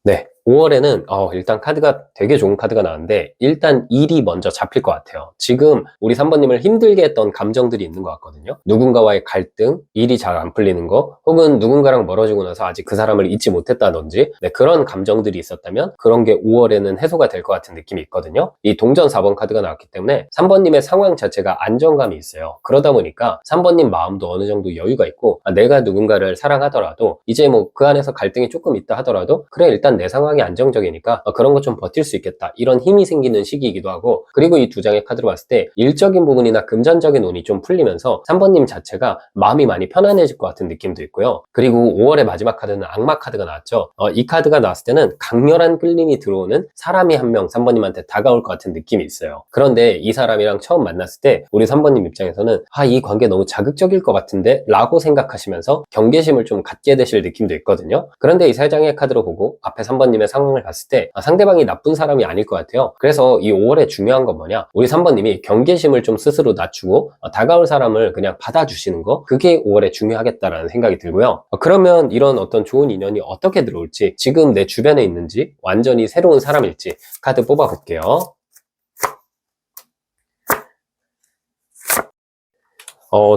네, 5월에는 일단 카드가 되게 좋은 카드가 나왔는데 일단 일이 먼저 잡힐 것 같아요. 지금 우리 3번님을 힘들게 했던 감정들이 있는 것 같거든요. 누군가와의 갈등, 일이 잘 안 풀리는 거, 혹은 누군가랑 멀어지고 나서 아직 그 사람을 잊지 못했다든지, 네, 그런 감정들이 있었다면 그런 게 5월에는 해소가 될 것 같은 느낌이 있거든요. 이 동전 4번 카드가 나왔기 때문에 3번님의 상황 자체가 안정감이 있어요. 그러다 보니까 3번님 마음도 어느 정도 여유가 있고, 내가 누군가를 사랑하더라도 이제 뭐 그 안에서 갈등이 조금 있다 하더라도 그래, 일단 내 상황이 안정적이니까 그런 거 좀 버틸 수 있겠다, 이런 힘이 생기는 시기이기도 하고, 그리고 이 두 장의 카드로 봤을 때 일적인 부분이나 금전적인 운이 좀 풀리면서 3번님 자체가 마음이 많이 편안해질 것 같은 느낌도 있고요. 그리고 5월의 마지막 카드는 악마 카드가 나왔죠. 이 카드가 나왔을 때는 강렬한 끌림이 들어오는 사람이 한 명 3번님한테 다가올 것 같은 느낌이 있어요. 그런데 이 사람이랑 처음 만났을 때 우리 3번님 입장에서는 이 관계 너무 자극적일 것 같은데 라고 생각하시면서 경계심을 좀 갖게 되실 느낌도 있거든요. 그런데 이 세 장의 카드로 보고 앞에 3번님의 상황을 봤을 때 상대방이 나쁜 사람이 아닐 것 같아요. 그래서 이 5월에 중요한 건 뭐냐, 우리 3번님이 경계심을 좀 스스로 낮추고 다가올 사람을 그냥 받아주시는 거, 그게 5월에 중요하겠다라는 생각이 들고요. 그러면 이런 어떤 좋은 인연이 어떻게 들어올지, 지금 내 주변에 있는지, 완전히 새로운 사람일지 카드 뽑아볼게요.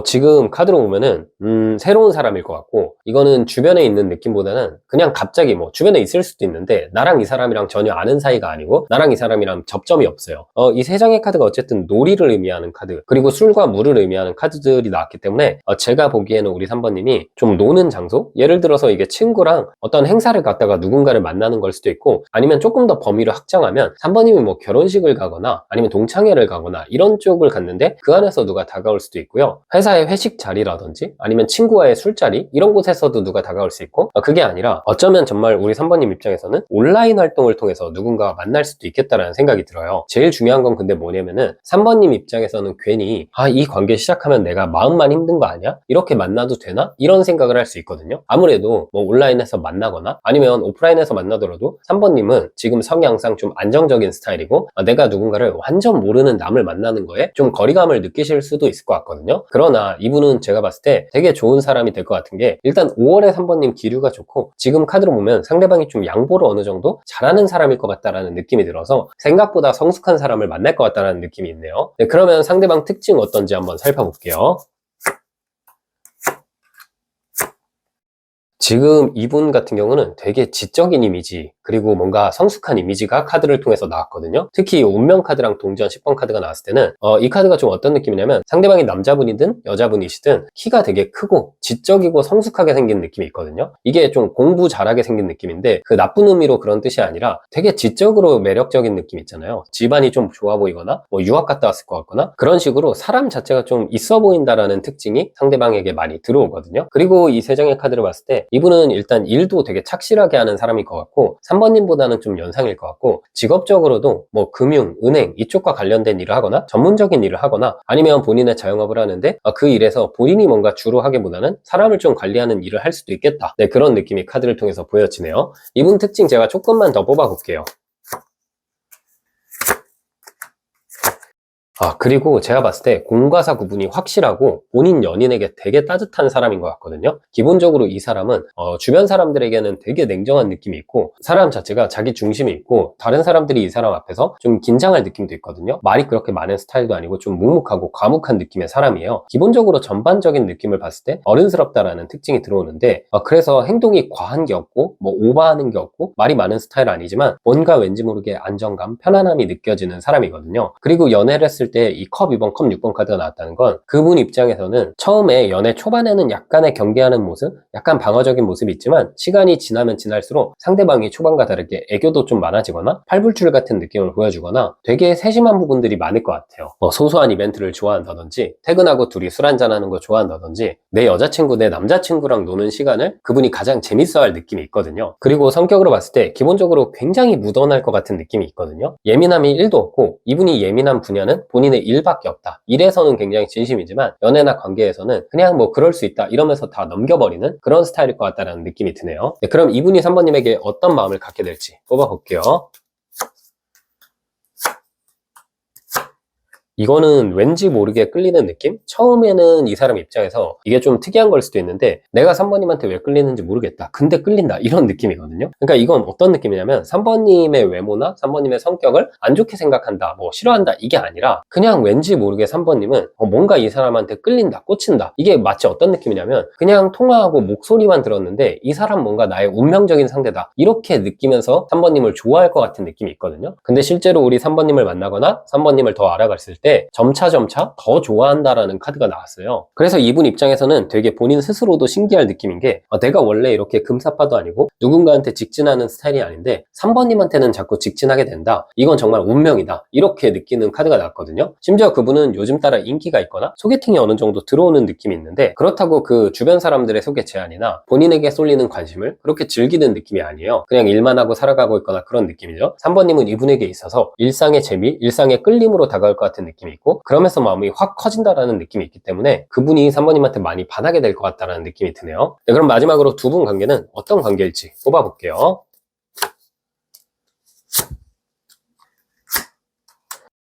지금 카드로 보면은 새로운 사람일 것 같고, 이거는 주변에 있는 느낌보다는 그냥 갑자기 뭐 주변에 있을 수도 있는데 나랑 이 사람이랑 전혀 아는 사이가 아니고 나랑 이 사람이랑 접점이 없어요. 이 세 장의 카드가 어쨌든 놀이를 의미하는 카드, 그리고 술과 물을 의미하는 카드들이 나왔기 때문에 제가 보기에는 우리 3번님이 좀 노는 장소, 예를 들어서 이게 친구랑 어떤 행사를 갔다가 누군가를 만나는 걸 수도 있고, 아니면 조금 더 범위를 확장하면 3번님이 뭐 결혼식을 가거나 아니면 동창회를 가거나 이런 쪽을 갔는데 그 안에서 누가 다가올 수도 있고요. 회사의 회식 자리라든지 아니면 친구와의 술자리, 이런 곳에서도 누가 다가올 수 있고, 그게 아니라 어쩌면 정말 우리 3번님 입장에서는 온라인 활동을 통해서 누군가와 만날 수도 있겠다라는 생각이 들어요. 제일 중요한 건 근데 뭐냐면은 3번님 입장에서는 괜히 이 관계 시작하면 내가 마음만 힘든 거 아니야? 이렇게 만나도 되나? 이런 생각을 할 수 있거든요. 아무래도 뭐 온라인에서 만나거나 아니면 오프라인에서 만나더라도 3번님은 지금 성향상 좀 안정적인 스타일이고, 내가 누군가를 완전 모르는 남을 만나는 거에 좀 거리감을 느끼실 수도 있을 것 같거든요. 그러나 이분은 제가 봤을 때 되게 좋은 사람이 될 것 같은 게, 일단 5월에 3번님 기류가 좋고 지금 카드로 보면 상대방이 좀 양보를 어느 정도 잘하는 사람일 것 같다라는 느낌이 들어서 생각보다 성숙한 사람을 만날 것 같다라는 느낌이 있네요. 네, 그러면 상대방 특징 어떤지 한번 살펴볼게요. 지금 이분 같은 경우는 되게 지적인 이미지, 그리고 뭔가 성숙한 이미지가 카드를 통해서 나왔거든요. 특히 운명 카드랑 동전 10번 카드가 나왔을 때는 이 카드가 좀 어떤 느낌이냐면, 상대방이 남자분이든 여자분이시든 키가 되게 크고 지적이고 성숙하게 생긴 느낌이 있거든요. 이게 좀 공부 잘하게 생긴 느낌인데, 그 나쁜 의미로 그런 뜻이 아니라 되게 지적으로 매력적인 느낌 있잖아요. 집안이 좀 좋아 보이거나 뭐 유학 갔다 왔을 것 같거나 그런 식으로 사람 자체가 좀 있어 보인다라는 특징이 상대방에게 많이 들어오거든요. 그리고 이 세 장의 카드를 봤을 때 이분은 일단 일도 되게 착실하게 하는 사람일 것 같고, 3번님보다는 좀 연상일 것 같고, 직업적으로도 뭐 금융, 은행 이쪽과 관련된 일을 하거나 전문적인 일을 하거나, 아니면 본인의 자영업을 하는데 그 일에서 본인이 뭔가 주로 하기보다는 사람을 좀 관리하는 일을 할 수도 있겠다. 네, 그런 느낌이 카드를 통해서 보여지네요. 이분 특징 제가 조금만 더 뽑아볼게요. 그리고 제가 봤을 때 공과사 구분이 확실하고 본인 연인에게 되게 따뜻한 사람인 것 같거든요. 기본적으로 이 사람은 주변 사람들에게는 되게 냉정한 느낌이 있고, 사람 자체가 자기 중심이 있고, 다른 사람들이 이 사람 앞에서 좀 긴장할 느낌도 있거든요. 말이 그렇게 많은 스타일도 아니고 좀 묵묵하고 과묵한 느낌의 사람이에요. 기본적으로 전반적인 느낌을 봤을 때 어른스럽다라는 특징이 들어오는데, 그래서 행동이 과한 게 없고 뭐 오버하는 게 없고 말이 많은 스타일은 아니지만 뭔가 왠지 모르게 안정감, 편안함이 느껴지는 사람이거든요. 그리고 연애를 했을 때 이 컵 2번, 컵 6번 카드가 나왔다는 건, 그분 입장에서는 처음에 연애 초반에는 약간의 경계하는 모습, 약간 방어적인 모습이 있지만 시간이 지나면 지날수록 상대방이 초반과 다르게 애교도 좀 많아지거나 팔불출 같은 느낌을 보여주거나 되게 세심한 부분들이 많을 것 같아요. 소소한 이벤트를 좋아한다든지, 퇴근하고 둘이 술 한잔하는 거 좋아한다든지, 내 여자친구, 내 남자친구랑 노는 시간을 그분이 가장 재밌어할 느낌이 있거든요. 그리고 성격으로 봤을 때 기본적으로 굉장히 무던할 것 같은 느낌이 있거든요. 예민함이 1도 없고, 이분이 예민한 분야는 본인의 일밖에 없다. 일에서는 굉장히 진심이지만 연애나 관계에서는 그냥 뭐 그럴 수 있다 이러면서 다 넘겨버리는 그런 스타일일 것 같다는 느낌이 드네요. 네, 그럼 이분이 3번님에게 어떤 마음을 갖게 될지 뽑아볼게요. 이거는 왠지 모르게 끌리는 느낌? 처음에는 이 사람 입장에서 이게 좀 특이한 걸 수도 있는데, 내가 3번님한테 왜 끌리는지 모르겠다, 근데 끌린다, 이런 느낌이거든요. 그러니까 이건 어떤 느낌이냐면, 3번님의 외모나 3번님의 성격을 안 좋게 생각한다, 뭐 싫어한다, 이게 아니라 그냥 왠지 모르게 3번님은 뭔가 이 사람한테 끌린다, 꽂힌다. 이게 마치 어떤 느낌이냐면, 그냥 통화하고 목소리만 들었는데 이 사람 뭔가 나의 운명적인 상대다, 이렇게 느끼면서 3번님을 좋아할 것 같은 느낌이 있거든요. 근데 실제로 우리 3번님을 만나거나 3번님을 더 알아갔을 때 점차 더 좋아한다라는 카드가 나왔어요. 그래서 이분 입장에서는 되게 본인 스스로도 신기할 느낌인 게, 내가 원래 이렇게 금사빠도 아니고 누군가한테 직진하는 스타일이 아닌데 3번님한테는 자꾸 직진하게 된다, 이건 정말 운명이다, 이렇게 느끼는 카드가 나왔거든요. 심지어 그분은 요즘 따라 인기가 있거나 소개팅이 어느 정도 들어오는 느낌이 있는데, 그렇다고 그 주변 사람들의 소개 제안이나 본인에게 쏠리는 관심을 그렇게 즐기는 느낌이 아니에요. 그냥 일만 하고 살아가고 있거나 그런 느낌이죠. 3번님은 이분에게 있어서 일상의 재미, 일상의 끌림으로 다가올 것 같은 느낌이 있고, 그러면서 마음이 확 커진다라는 느낌이 있기 때문에 그분이 3번님한테 많이 반하게 될 것 같다는 느낌이 드네요. 네, 그럼 마지막으로 두 분 관계는 어떤 관계일지 뽑아볼게요.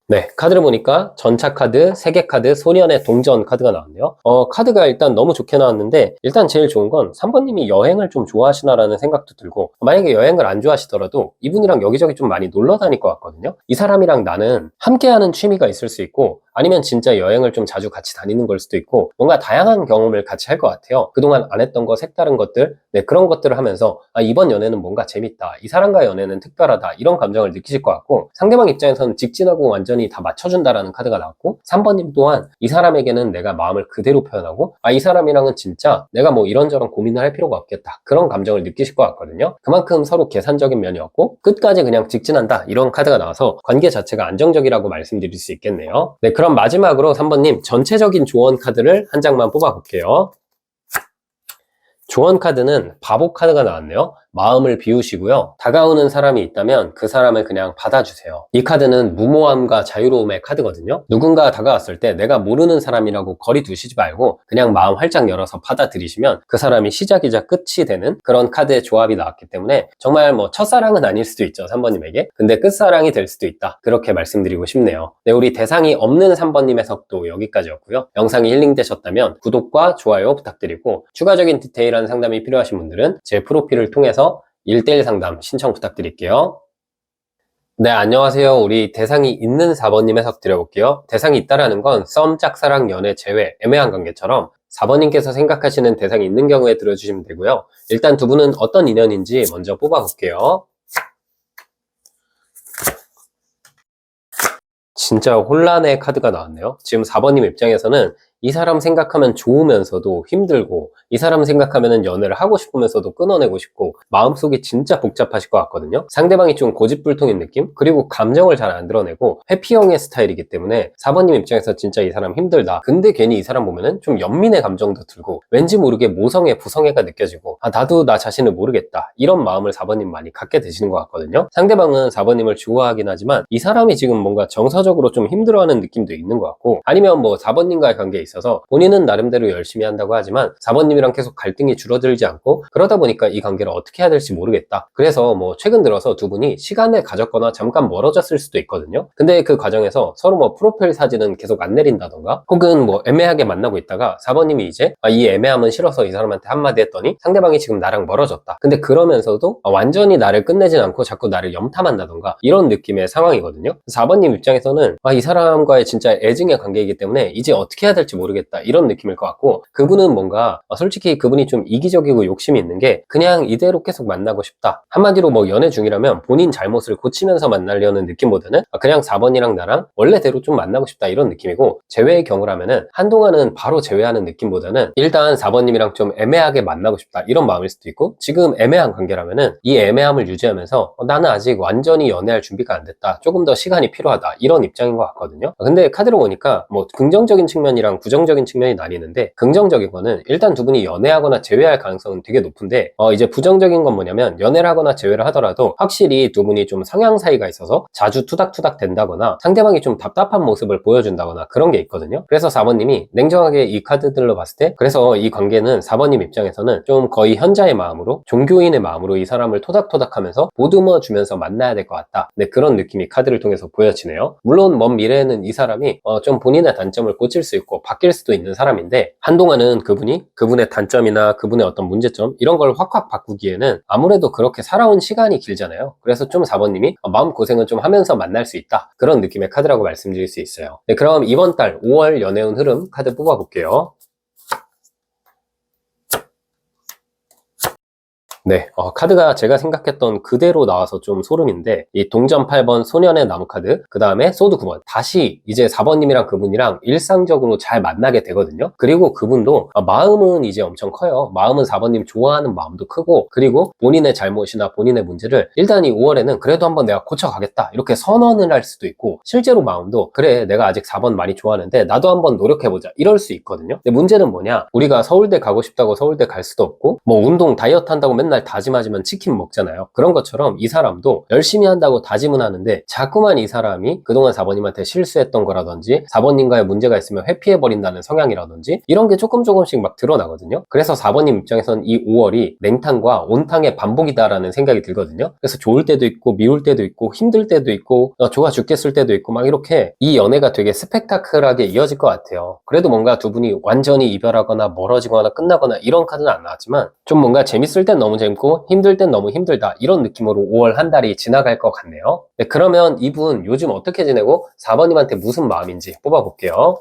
네, 카드를 보니까 전차 카드, 세계 카드, 소년의 동전 카드가 나왔네요. 카드가 일단 너무 좋게 나왔는데, 일단 제일 좋은 건 3번님이 여행을 좀 좋아하시나라는 생각도 들고, 만약에 여행을 안 좋아하시더라도 이분이랑 여기저기 좀 많이 놀러 다닐 것 같거든요. 이 사람이랑 나는 함께하는 취미가 있을 수 있고, 아니면 진짜 여행을 좀 자주 같이 다니는 걸 수도 있고, 뭔가 다양한 경험을 같이 할 것 같아요. 그동안 안 했던 거, 색다른 것들, 네, 그런 것들을 하면서 이번 연애는 뭔가 재밌다, 이 사람과의 연애는 특별하다, 이런 감정을 느끼실 것 같고, 상대방 입장에서는 직진하고 완전히 다 맞춰준다라는 카드가 나왔고, 3번님 또한 이 사람에게는 내가 마음을 그대로 표현하고, 이 사람이랑은 진짜 내가 뭐 이런저런 고민을 할 필요가 없겠다, 그런 감정을 느끼실 것 같거든요. 그만큼 서로 계산적인 면이었고 끝까지 그냥 직진한다, 이런 카드가 나와서 관계 자체가 안정적이라고 말씀드릴 수 있겠네요. 네, 그럼 마지막으로 3번님 전체적인 조언 카드를 한 장만 뽑아볼게요. 조언 카드는 바보 카드가 나왔네요. 마음을 비우시고요. 다가오는 사람이 있다면 그 사람을 그냥 받아주세요. 이 카드는 무모함과 자유로움의 카드거든요. 누군가 다가왔을 때 내가 모르는 사람이라고 거리 두시지 말고 그냥 마음 활짝 열어서 받아들이시면 그 사람이 시작이자 끝이 되는 그런 카드의 조합이 나왔기 때문에 정말 뭐 첫사랑은 아닐 수도 있죠, 3번님에게. 근데 끝사랑이 될 수도 있다, 그렇게 말씀드리고 싶네요. 네, 우리 대상이 없는 3번님 해석도 여기까지였고요. 영상이 힐링되셨다면 구독과 좋아요 부탁드리고, 추가적인 디테일한 상담이 필요하신 분들은 제 프로필을 통해서 1대1 상담 신청 부탁드릴게요. 네, 안녕하세요. 우리 대상이 있는 4번님 해석 드려볼게요. 대상이 있다라는 건 썸, 짝사랑, 연애, 재회, 애매한 관계처럼 4번님께서 생각하시는 대상이 있는 경우에 들어주시면 되고요. 일단 두 분은 어떤 인연인지 먼저 뽑아볼게요. 진짜 혼란의 카드가 나왔네요. 지금 4번님 입장에서는 이 사람 생각하면 좋으면서도 힘들고, 이 사람 생각하면 연애를 하고 싶으면서도 끊어내고 싶고, 마음속이 진짜 복잡하실 것 같거든요. 상대방이 좀 고집불통인 느낌? 그리고 감정을 잘 안 드러내고 회피형의 스타일이기 때문에 4번님 입장에서 진짜 이 사람 힘들다. 근데 괜히 이 사람 보면은 좀 연민의 감정도 들고, 왠지 모르게 모성애, 부성애가 느껴지고, 아, 나도 나 자신을 모르겠다, 이런 마음을 4번님 많이 갖게 되시는 것 같거든요. 상대방은 4번님을 좋아하긴 하지만 이 사람이 지금 뭔가 정서적으로 좀 힘들어하는 느낌도 있는 것 같고, 아니면 뭐 4번님과의 관계에 있어서 본인은 나름대로 열심히 한다고 하지만 4번님이랑 계속 갈등이 줄어들지 않고, 그러다 보니까 이 관계를 어떻게 해야 될지 모르겠다. 그래서 뭐 최근 들어서 두 분이 시간을 가졌거나 잠깐 멀어졌을 수도 있거든요. 근데 그 과정에서 서로 뭐 프로필 사진은 계속 안 내린다던가, 혹은 뭐 애매하게 만나고 있다가 4번님이 이제 이 애매함은 싫어서 이 사람한테 한마디 했더니 상대방이 지금 나랑 멀어졌다. 근데 그러면서도 완전히 나를 끝내진 않고 자꾸 나를 염탐한다던가, 이런 느낌의 상황이거든요. 4번님 입장에서는 이 사람과의 진짜 애증의 관계이기 때문에 이제 어떻게 해야 될지 모르겠다, 이런 느낌일 것 같고, 그분은 뭔가 솔직히 그분이 좀 이기적이고 욕심이 있는 게 그냥 이대로 계속 만나고 싶다. 한마디로 뭐 연애 중이라면 본인 잘못을 고치면서 만나려는 느낌보다는 그냥 4번이랑 나랑 원래대로 좀 만나고 싶다, 이런 느낌이고, 재회의 경우라면은 한동안은 바로 재회하는 느낌보다는 일단 4번님이랑 좀 애매하게 만나고 싶다, 이런 마음일 수도 있고, 지금 애매한 관계라면은 이 애매함을 유지하면서 나는 아직 완전히 연애할 준비가 안 됐다, 조금 더 시간이 필요하다, 이런 입장인 것 같거든요. 근데 카드로 보니까 뭐 긍정적인 측면이랑 부정적인 측면이 나뉘는데, 긍정적인 거는 일단 두 분이 연애하거나 재회할 가능성은 되게 높은데, 이제 부정적인 건 뭐냐면 연애를 하거나 재회를 하더라도 확실히 두 분이 좀 성향 차이가 있어서 자주 투닥투닥 된다거나 상대방이 좀 답답한 모습을 보여준다거나, 그런 게 있거든요. 그래서 4번님이 냉정하게 이 카드들로 봤을 때, 그래서 이 관계는 4번님 입장에서는 좀 거의 현자의 마음으로, 종교인의 마음으로 이 사람을 토닥토닥 하면서 보듬어 주면서 만나야 될 것 같다. 네, 그런 느낌이 카드를 통해서 보여지네요. 물론 먼 미래에는 이 사람이 좀 본인의 단점을 고칠 수 있고 바뀔 수도 있는 사람인데, 한동안은 그분이 그분의 단점이나 그분의 어떤 문제점, 이런 걸 확확 바꾸기에는 아무래도 그렇게 살아온 시간이 길잖아요. 그래서 좀 4번님이 마음고생을 좀 하면서 만날 수 있다, 그런 느낌의 카드라고 말씀드릴 수 있어요. 네, 그럼 이번 달 5월 연애운 흐름 카드 뽑아볼게요. 네, 카드가 제가 생각했던 그대로 나와서 좀 소름인데, 이 동전 8번 소년의 나무 카드, 그 다음에 소드 9번, 다시 이제 4번님이랑 그분이랑 일상적으로 잘 만나게 되거든요. 그리고 그분도 마음은 이제 엄청 커요. 마음은 4번님 좋아하는 마음도 크고, 그리고 본인의 잘못이나 본인의 문제를 일단 이 5월에는 그래도 한번 내가 고쳐가겠다, 이렇게 선언을 할 수도 있고, 실제로 마음도 그래, 내가 아직 4번 많이 좋아하는데 나도 한번 노력해보자, 이럴 수 있거든요. 근데 문제는 뭐냐, 우리가 서울대 가고 싶다고 서울대 갈 수도 없고, 뭐 운동 다이어트 한다고 맨날 다짐하지만 치킨 먹잖아요. 그런 것처럼 이 사람도 열심히 한다고 다짐은 하는데, 자꾸만 이 사람이 그동안 4번님한테 실수했던 거라든지 4번님과의 문제가 있으면 회피해버린다는 성향이라든지, 이런 게 조금씩 막 드러나거든요. 그래서 4번님 입장에선 이 5월이 냉탕과 온탕의 반복이다라는 생각이 들거든요. 그래서 좋을 때도 있고 미울 때도 있고 힘들 때도 있고 좋아 죽겠을 때도 있고, 막 이렇게 이 연애가 되게 스펙타클하게 이어질 것 같아요. 그래도 뭔가 두 분이 완전히 이별하거나 멀어지거나 끝나거나 이런 카드는 안 나왔지만, 좀 뭔가 재밌을 땐 너무 재밌고 힘들 땐 너무 힘들다, 이런 느낌으로 5월 한 달이 지나갈 것 같네요. 네, 그러면 이분 요즘 어떻게 지내고 4번님한테 무슨 마음인지 뽑아볼게요.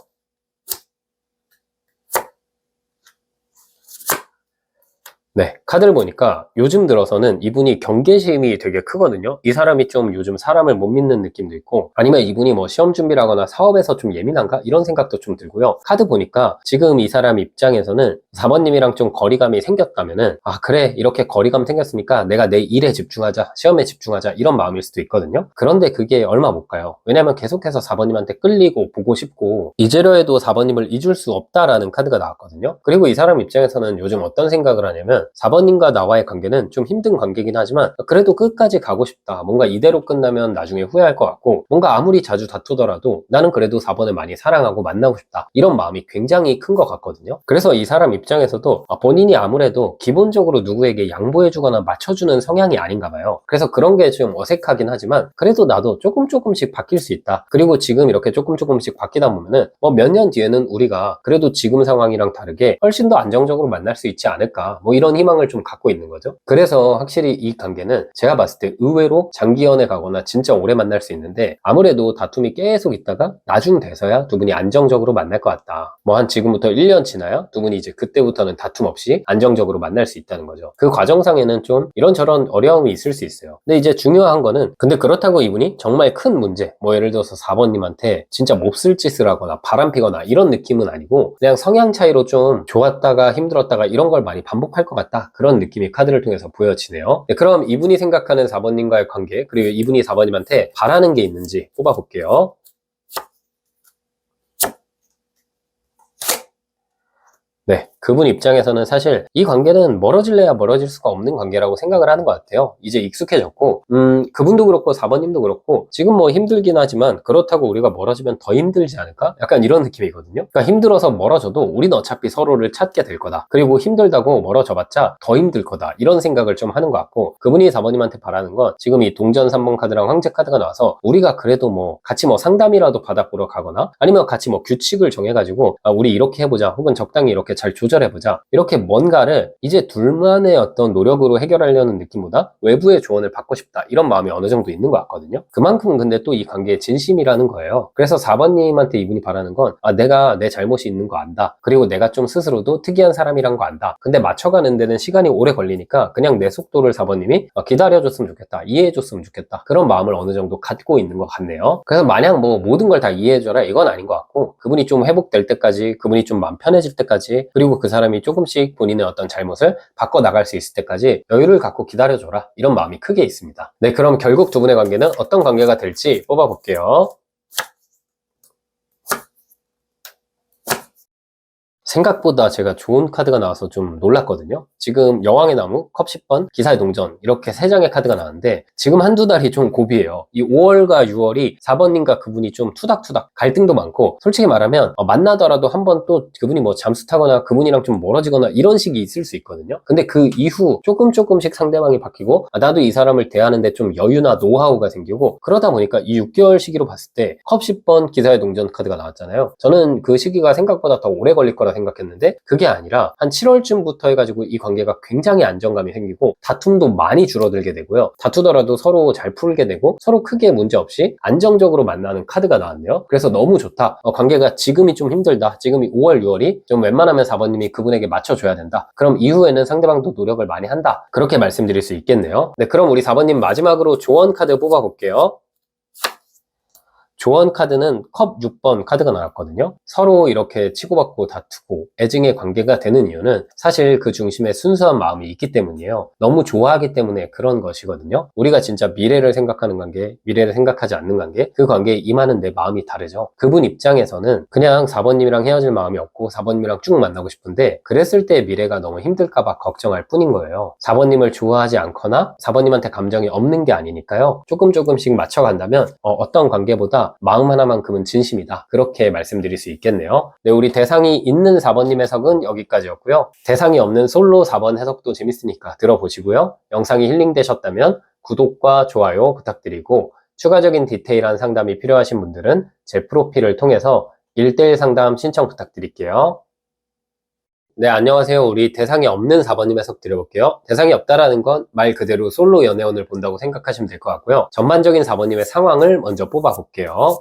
네, 카드를 보니까 요즘 들어서는 이분이 경계심이 되게 크거든요. 이 사람이 좀 요즘 사람을 못 믿는 느낌도 있고, 아니면 이분이 뭐 시험 준비를 하거나 사업에서 좀 예민한가, 이런 생각도 좀 들고요. 카드 보니까 지금 이 사람 입장에서는 4번님이랑 좀 거리감이 생겼다면은, 아 그래, 이렇게 거리감 생겼으니까 내가 내 일에 집중하자, 시험에 집중하자, 이런 마음일 수도 있거든요. 그런데 그게 얼마 못 가요. 왜냐면 계속해서 4번님한테 끌리고 보고 싶고, 이제로 해도 4번님을 잊을 수 없다라는 카드가 나왔거든요. 그리고 이 사람 입장에서는 요즘 어떤 생각을 하냐면, 4번님과 나와의 관계는 좀 힘든 관계긴 하지만 그래도 끝까지 가고 싶다. 뭔가 이대로 끝나면 나중에 후회할 것 같고 뭔가 아무리 자주 다투더라도 나는 그래도 4번을 많이 사랑하고 만나고 싶다. 이런 마음이 굉장히 큰 것 같거든요. 그래서 이 사람 입장에서도 본인이 아무래도 기본적으로 누구에게 양보해주거나 맞춰주는 성향이 아닌가 봐요. 그래서 그런 게 좀 어색하긴 하지만 그래도 나도 조금씩 바뀔 수 있다. 그리고 지금 이렇게 조금씩 바뀌다 보면은 뭐 몇 년 뒤에는 우리가 그래도 지금 상황이랑 다르게 훨씬 더 안정적으로 만날 수 있지 않을까. 뭐 이런 희망을 좀 갖고 있는 거죠. 그래서 확실히 이 관계는 제가 봤을 때 의외로 장기 연애 가거나 진짜 오래 만날 수 있는데 아무래도 다툼이 계속 있다가 나중 돼서야 두 분이 안정적으로 만날 것 같다. 뭐 한 지금부터 1년 지나야 두 분이 이제 그때부터는 다툼 없이 안정적으로 만날 수 있다는 거죠. 그 과정상에는 좀 이런저런 어려움이 있을 수 있어요. 근데 이제 중요한 거는 근데 그렇다고 이분이 정말 큰 문제 뭐 예를 들어서 4번님한테 진짜 몹쓸 짓을 하거나 바람피거나 이런 느낌은 아니고 그냥 성향 차이로 좀 좋았다가 힘들었다가 이런 걸 많이 반복할 것 같다. 그런 느낌이 카드를 통해서 보여지네요. 네, 그럼 이분이 생각하는 4번님과의 관계 그리고 이분이 4번님한테 바라는 게 있는지 뽑아볼게요. 네, 그분 입장에서는 사실 이 관계는 멀어질래야 멀어질 수가 없는 관계라고 생각을 하는 것 같아요. 이제 익숙해졌고, 그분도 그렇고 4번님도 그렇고 지금 뭐 힘들긴 하지만 그렇다고 우리가 멀어지면 더 힘들지 않을까? 약간 이런 느낌이거든요. 그러니까 힘들어서 멀어져도 우리는 어차피 서로를 찾게 될 거다. 그리고 힘들다고 멀어져봤자 더 힘들 거다. 이런 생각을 좀 하는 것 같고 그분이 4번님한테 바라는 건 지금 이 동전 3번 카드랑 황제 카드가 나와서 우리가 그래도 뭐 같이 뭐 상담이라도 받아보러 가거나 아니면 같이 뭐 규칙을 정해가지고 우리 이렇게 해보자 혹은 적당히 이렇게 잘 조절해보자 이렇게 뭔가를 이제 둘만의 어떤 노력으로 해결하려는 느낌보다 외부의 조언을 받고 싶다 이런 마음이 어느 정도 있는 것 같거든요. 그만큼 근데 또 이 관계에 진심이라는 거예요. 그래서 4번님한테 이분이 바라는 건 내가 내 잘못이 있는 거 안다. 그리고 내가 좀 스스로도 특이한 사람이란 거 안다. 근데 맞춰가는 데는 시간이 오래 걸리니까 그냥 내 속도를 4번님이 기다려줬으면 좋겠다. 이해해줬으면 좋겠다. 그런 마음을 어느 정도 갖고 있는 것 같네요. 그래서 마냥 뭐 모든 걸 다 이해해줘라 이건 아닌 것 같고 그분이 좀 회복될 때까지 그분이 좀 마음 편해질 때까지 그리고 그 사람이 조금씩 본인의 어떤 잘못을 바꿔나갈 수 있을 때까지 여유를 갖고 기다려줘라 이런 마음이 크게 있습니다. 네, 그럼 결국 두 분의 관계는 어떤 관계가 될지 뽑아볼게요. 생각보다 제가 좋은 카드가 나와서 좀 놀랐거든요. 지금 여왕의 나무, 컵 10번, 기사의 동전 이렇게 세 장의 카드가 나왔는데 지금 한두 달이 좀 고비예요. 이 5월과 6월이 4번님과 그분이 좀 투닥투닥 갈등도 많고 솔직히 말하면 만나더라도 한 번 또 그분이 뭐 잠수 타거나 그분이랑 좀 멀어지거나 이런 식이 있을 수 있거든요. 근데 그 이후 조금씩 상대방이 바뀌고 나도 이 사람을 대하는데 좀 여유나 노하우가 생기고 그러다 보니까 이 6개월 시기로 봤을 때 컵 10번, 기사의 동전 카드가 나왔잖아요. 저는 그 시기가 생각보다 더 오래 걸릴 거라 생각했는데 그게 아니라 한 7월쯤부터 해가지고 이 관계가 굉장히 안정감이 생기고 다툼도 많이 줄어들게 되고요. 다투더라도 서로 잘 풀게 되고 서로 크게 문제 없이 안정적으로 만나는 카드가 나왔네요. 그래서 너무 좋다. 관계가 지금이 좀 힘들다. 지금이 5월, 6월이 좀 웬만하면 4번님이 그분에게 맞춰줘야 된다. 그럼 이후에는 상대방도 노력을 많이 한다. 그렇게 말씀드릴 수 있겠네요. 네, 그럼 우리 4번님 마지막으로 조언 카드 뽑아볼게요. 조언 카드는 컵 6번 카드가 나왔거든요. 서로 이렇게 치고받고 다투고 애증의 관계가 되는 이유는 사실 그 중심에 순수한 마음이 있기 때문이에요. 너무 좋아하기 때문에 그런 것이거든요. 우리가 진짜 미래를 생각하는 관계, 미래를 생각하지 않는 관계, 그 관계에 임하는 내 마음이 다르죠. 그분 입장에서는 그냥 4번님이랑 헤어질 마음이 없고 4번님이랑 쭉 만나고 싶은데 그랬을 때 미래가 너무 힘들까봐 걱정할 뿐인 거예요. 4번님을 좋아하지 않거나 4번님한테 감정이 없는 게 아니니까요. 조금씩 맞춰간다면 어떤 관계보다 마음 하나만큼은 진심이다. 그렇게 말씀드릴 수 있겠네요. 네, 우리 대상이 있는 4번님 해석은 여기까지였고요. 대상이 없는 솔로 4번 해석도 재밌으니까 들어보시고요. 영상이 힐링되셨다면 구독과 좋아요 부탁드리고 추가적인 디테일한 상담이 필요하신 분들은 제 프로필을 통해서 1대1 상담 신청 부탁드릴게요. 네, 안녕하세요. 우리 대상이 없는 4번님 해석 드려볼게요. 대상이 없다라는 건 말 그대로 솔로 연애운을 본다고 생각하시면 될 것 같고요. 전반적인 4번님의 상황을 먼저 뽑아볼게요.